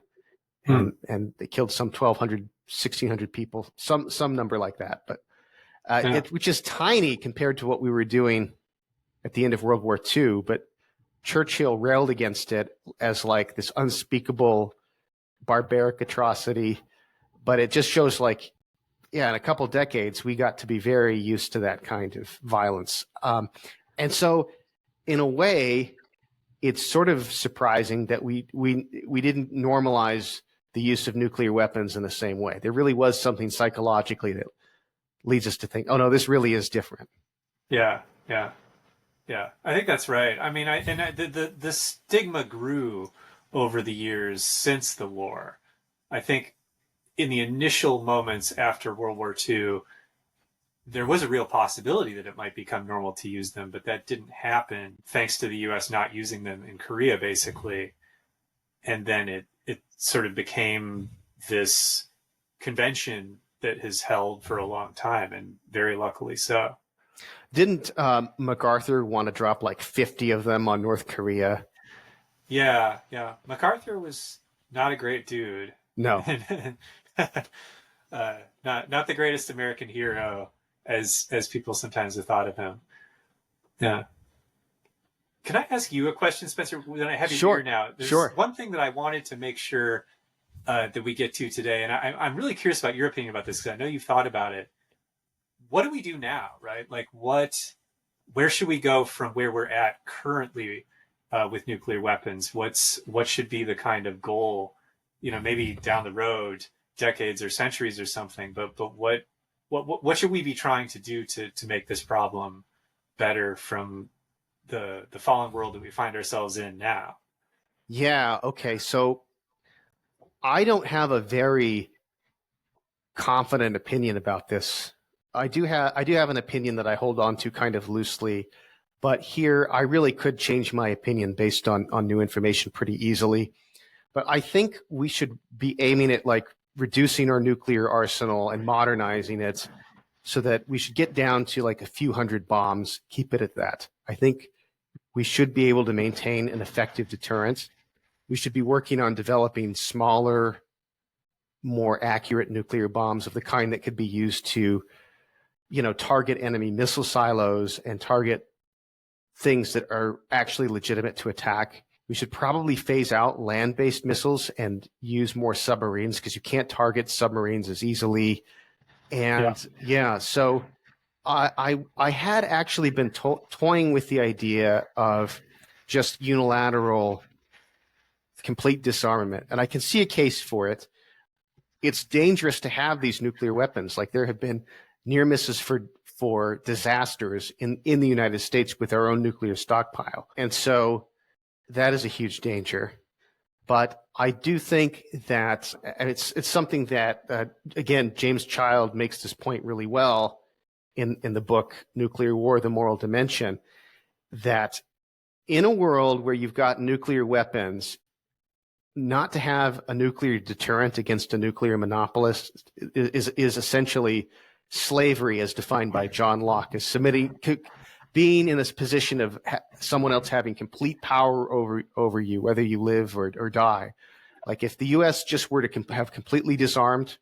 and they killed some 1,200, 1,600 people, some number like that. But which is tiny compared to what we were doing at the end of World War II. But Churchill railed against it as like this unspeakable, barbaric atrocity. But it just shows like, yeah, in a couple of decades, we got to be very used to that kind of violence. And so in a way, it's sort of surprising that we didn't normalize the use of nuclear weapons in the same way. There really was something psychologically that leads us to think, oh no, this really is different. Yeah, yeah, yeah. I think that's right. I mean, the stigma grew over the years since the war. I think in the initial moments after World War II, there was a real possibility that it might become normal to use them, but that didn't happen thanks to the U.S. not using them in Korea, basically. And then it sort of became this convention that has held for a long time, and very luckily so. Didn't MacArthur want to drop like 50 of them on North Korea? Yeah, yeah. MacArthur was not a great dude. No. Not the greatest American hero as people sometimes have thought of him. Yeah. Can I ask you a question, Spencer? When I have you here now, there's one thing that I wanted to make sure that we get to today, and I'm really curious about your opinion about this because I know you've thought about it. What do we do now, right? Like, where should we go from where we're at currently with nuclear weapons? What should be the kind of goal, maybe down the road, decades or centuries or something? But what should we be trying to do to make this problem better from the fallen world that we find ourselves in now? Yeah. Okay. So I don't have a very confident opinion about this. I do have an opinion that I hold on to kind of loosely, but here I really could change my opinion based on new information pretty easily. But I think we should be aiming at like reducing our nuclear arsenal and modernizing it so that we should get down to like a few hundred bombs, keep it at that. I think We should be able to maintain an effective deterrent. We should be working on developing smaller, more accurate nuclear bombs of the kind that could be used to, target enemy missile silos and target things that are actually legitimate to attack. We should probably phase out land-based missiles and use more submarines, because you can't target submarines as easily. And so I had actually been toying with the idea of just unilateral complete disarmament, and I can see a case for it. It's dangerous to have these nuclear weapons. Like, there have been near misses for disasters in the United States with our own nuclear stockpile. And so that is a huge danger. But I do think that, and it's something that, again, James Child makes this point really well in the book, Nuclear War, The Moral Dimension, that in a world where you've got nuclear weapons, not to have a nuclear deterrent against a nuclear monopolist is essentially slavery, as defined by John Locke, as being in this position of someone else having complete power over you, whether you live or die. Like, if the U.S. just were to have completely disarmed,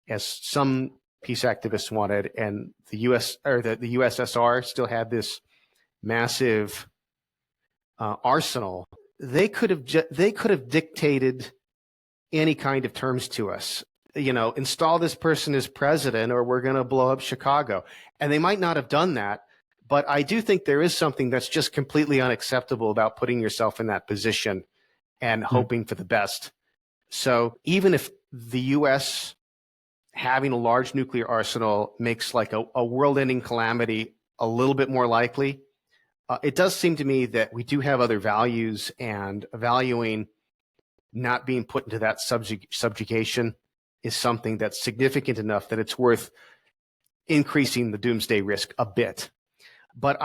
as some peace activists wanted, and the U.S. or the USSR still had this massive arsenal, they could have dictated any kind of terms to us. Install this person as president, or we're going to blow up Chicago. And they might not have done that, but I do think there is something that's just completely unacceptable about putting yourself in that position and hoping for the best. So even if the U.S. having a large nuclear arsenal makes like a world-ending calamity a little bit more likely, it does seem to me that we do have other values, and valuing not being put into that subjugation is something that's significant enough that it's worth increasing the doomsday risk a bit. But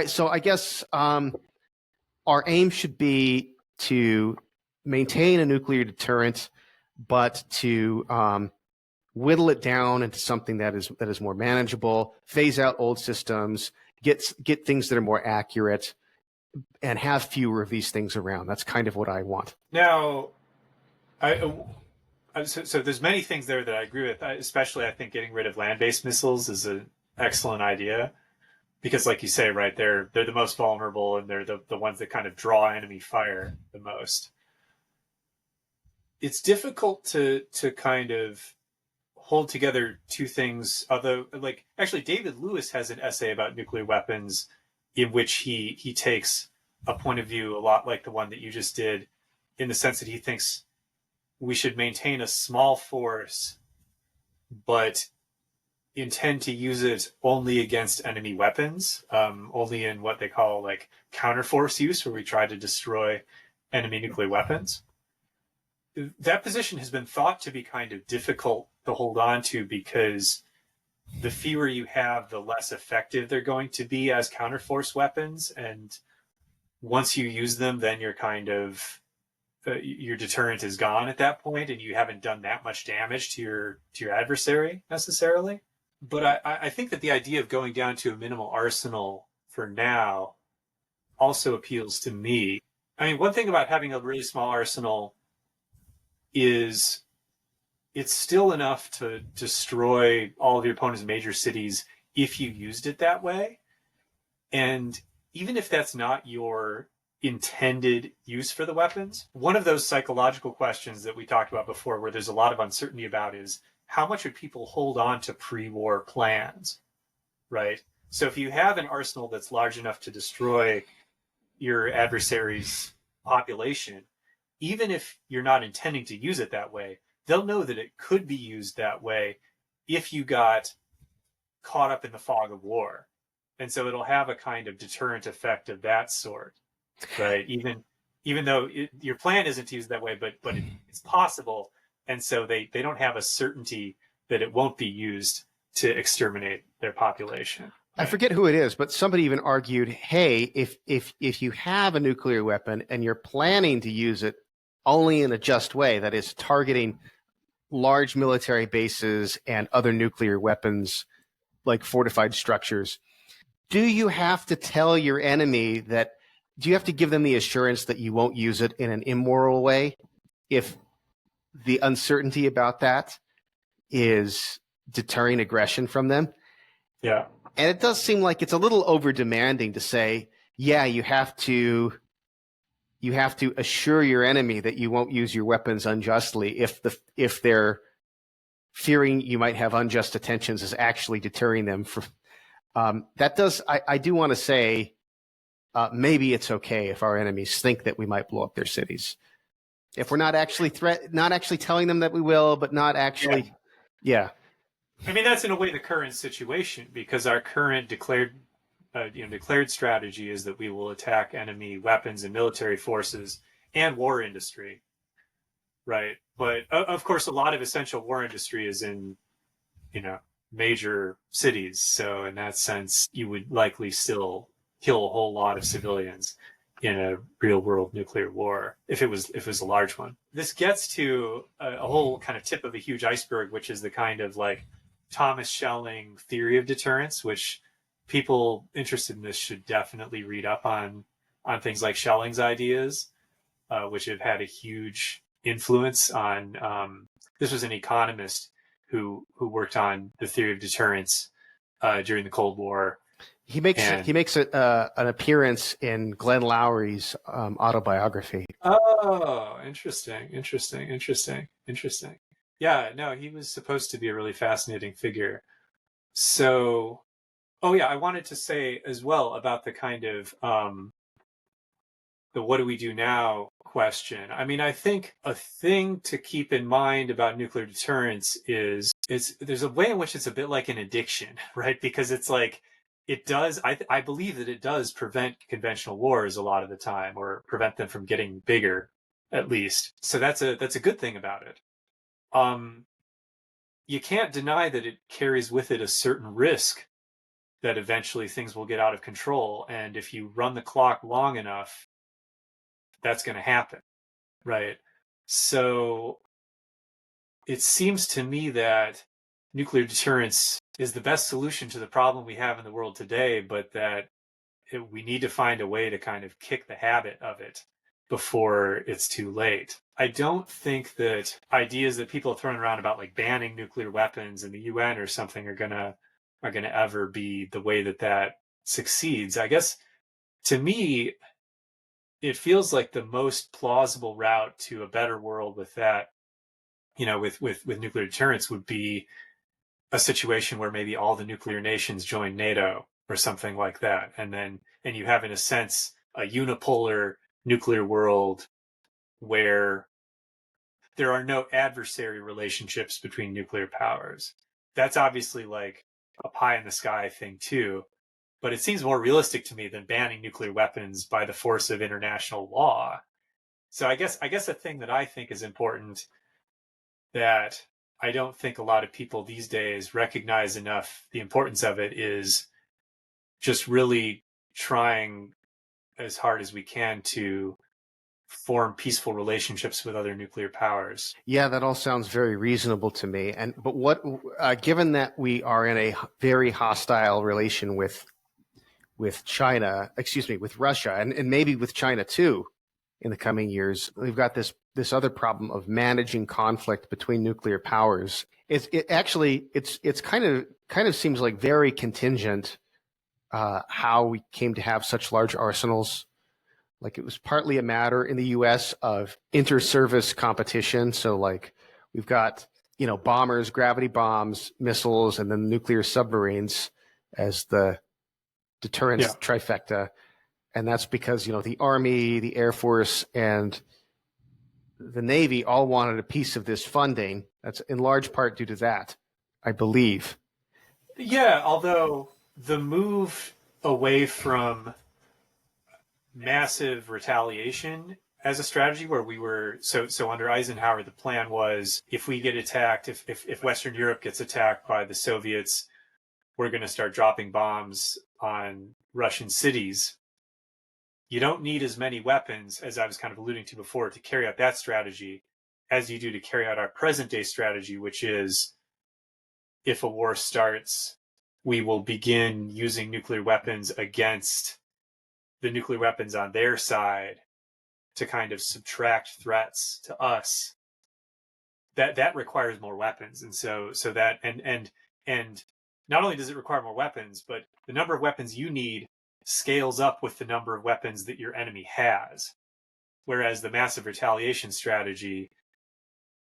so I guess our aim should be to maintain a nuclear deterrent, but to whittle it down into something that is more manageable, phase out old systems, get things that are more accurate, and have fewer of these things around. That's kind of what I want. Now, so there's many things there that I agree with. Especially, I think getting rid of land-based missiles is an excellent idea, because, like you say, right, they're the most vulnerable, and they're the ones that kind of draw enemy fire the most. It's difficult to kind of hold together two things, although, like, actually David Lewis has an essay about nuclear weapons in which he takes a point of view a lot like the one that you just did, in the sense that he thinks we should maintain a small force but intend to use it only against enemy weapons, only in what they call like counterforce use, where we try to destroy enemy nuclear weapons. That position has been thought to be kind of difficult to hold on to, because the fewer you have, the less effective they're going to be as counterforce weapons. And once you use them, then you're kind of your deterrent is gone at that point, and you haven't done that much damage to your adversary necessarily. But I think that the idea of going down to a minimal arsenal for now also appeals to me. I mean, one thing about having a really small arsenal is it's still enough to destroy all of your opponent's major cities if you used it that way. And even if that's not your intended use for the weapons, one of those psychological questions that we talked about before, where there's a lot of uncertainty about, is how much would people hold on to pre-war plans, right? So if you have an arsenal that's large enough to destroy your adversary's population, even if you're not intending to use it that way, they'll know that it could be used that way if you got caught up in the fog of war. And so it'll have a kind of deterrent effect of that sort, right? Even though your plan isn't to use it that way, but it's possible. And so they don't have a certainty that it won't be used to exterminate their population. I forget who it is, but somebody even argued, hey, if you have a nuclear weapon and you're planning to use it only in a just way, that is targeting large military bases and other nuclear weapons like fortified structures, do you have to tell your enemy that, do you have to give them the assurance that you won't use it in an immoral way if the uncertainty about that is deterring aggression from them? Yeah. And it does seem like it's a little over demanding to say, yeah, you have to assure your enemy that you won't use your weapons unjustly if they're fearing you might have unjust intentions is actually deterring them from that does I do want to say maybe it's okay if our enemies think that we might blow up their cities if we're not actually telling them that we will, but not actually. Yeah. I mean, that's in a way the current situation, because our current declared strategy is that we will attack enemy weapons and military forces and war industry, right? But of course, a lot of essential war industry is in, major cities. So in that sense, you would likely still kill a whole lot of civilians in a real world nuclear war if it was a large one. This gets to a whole kind of tip of a huge iceberg, which is the kind of like Thomas Schelling theory of deterrence, which people interested in this should definitely read up on things like Schelling's ideas, which have had a huge influence on. This was an economist who worked on the theory of deterrence during the Cold War. He makes an appearance in Glenn Lowry's autobiography. Oh, interesting. Yeah, no, he was supposed to be a really fascinating figure. So, oh yeah, I wanted to say as well about the kind of the what do we do now question. I mean, I think a thing to keep in mind about nuclear deterrence is there's a way in which it's a bit like an addiction, right? Because it's like it does. I believe that it does prevent conventional wars a lot of the time, or prevent them from getting bigger, at least. So that's a good thing about it. You can't deny that it carries with it a certain risk that eventually things will get out of control, and if you run the clock long enough, that's going to happen, right? So it seems to me that nuclear deterrence is the best solution to the problem we have in the world today, but that we need to find a way to kind of kick the habit of it before it's too late. I don't think that ideas that people have thrown around about like banning nuclear weapons in the UN or something are gonna ever be the way that succeeds. I guess to me, it feels like the most plausible route to a better world with that, with nuclear deterrence would be a situation where maybe all the nuclear nations join NATO or something like that. And you have, in a sense, a unipolar nuclear world where there are no adversary relationships between nuclear powers. That's obviously like a pie in the sky thing too, but it seems more realistic to me than banning nuclear weapons by the force of international law. So I guess a thing that I think is important that I don't think a lot of people these days recognize enough the importance of it is just really trying as hard as we can to form peaceful relationships with other nuclear powers. Yeah, that all sounds very reasonable to me. But what, given that we are in a very hostile relation with China, excuse me, with Russia, and maybe with China too, in the coming years, we've got this other problem of managing conflict between nuclear powers. It's kind of seems like very contingent how we came to have such large arsenals. Like it was partly a matter in the U.S. of inter-service competition. So like we've got bombers, gravity bombs, missiles, and then nuclear submarines as the deterrence trifecta. And that's because the Army, the Air Force, and the Navy all wanted a piece of this funding. That's in large part due to that, I believe. Yeah, although the move away from massive retaliation as a strategy, where we were so under Eisenhower, the plan was if we get attacked, if Western Europe gets attacked by the Soviets, we're going to start dropping bombs on Russian cities. You don't need as many weapons, as I was kind of alluding to before, to carry out that strategy as you do to carry out our present day strategy, which is if a war starts, we will begin using nuclear weapons against the nuclear weapons on their side to kind of subtract threats to us, that requires more weapons. And so that and not only does it require more weapons, but the number of weapons you need scales up with the number of weapons that your enemy has. Whereas the massive retaliation strategy,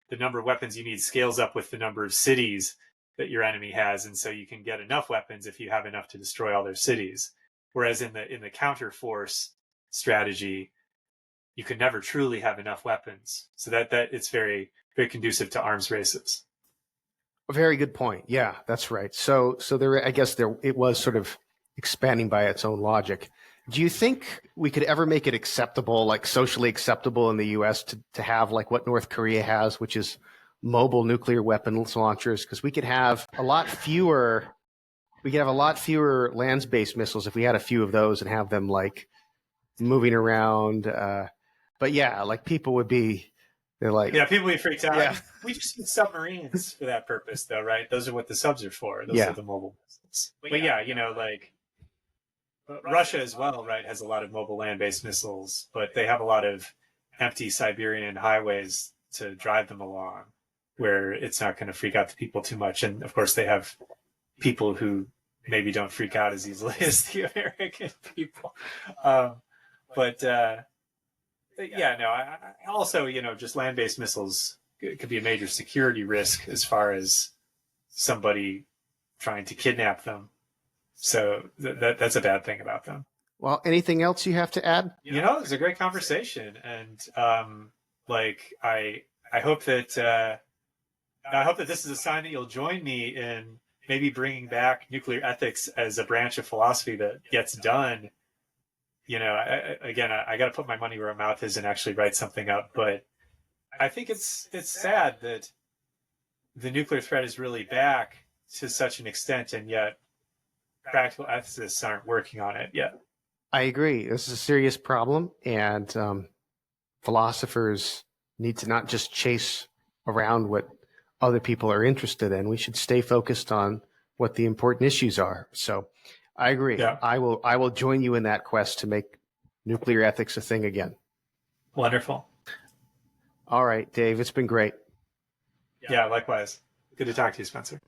the number of weapons you need scales up with the number of cities that your enemy has, and so you can get enough weapons if you have enough to destroy all their cities. Whereas in the counterforce strategy, you can never truly have enough weapons. So that it's very, very conducive to arms races. A very good point. Yeah, that's right. So there, I guess there, it was sort of expanding by its own logic. Do you think we could ever make it acceptable, like socially acceptable in the U.S. to have like what North Korea has, which is mobile nuclear weapons launchers? Because we could have a lot fewer land-based missiles if we had a few of those and have them like moving around. But yeah, like people would be, they're like, yeah, people would be freaked out. Yeah. We just need submarines for that purpose, though, right? Those are what the subs are for. Those Yeah. are the mobile missiles. But yeah, like Russia as well, right, has a lot of mobile land-based missiles, but they have a lot of empty Siberian highways to drive them along, where it's not going to freak out the people too much. And of course, they have people who maybe don't freak out as easily as the American people. But yeah, no. I also, just land-based missiles could be a major security risk as far as somebody trying to kidnap them. So that's a bad thing about them. Well, anything else you have to add? It was a great conversation, and I hope that this is a sign that you'll join me in maybe bringing back nuclear ethics as a branch of philosophy that gets done. I got to put my money where my mouth is and actually write something up. But I think it's sad that the nuclear threat is really back to such an extent, and yet practical ethicists aren't working on it yet. I agree. This is a serious problem, and philosophers need to not just chase around what other people are interested in. We should stay focused on what the important issues are. So I agree. Yeah. I will join you in that quest to make nuclear ethics a thing again. Wonderful. All right, Dave, it's been great. Yeah, likewise. Good to talk to you, Spencer.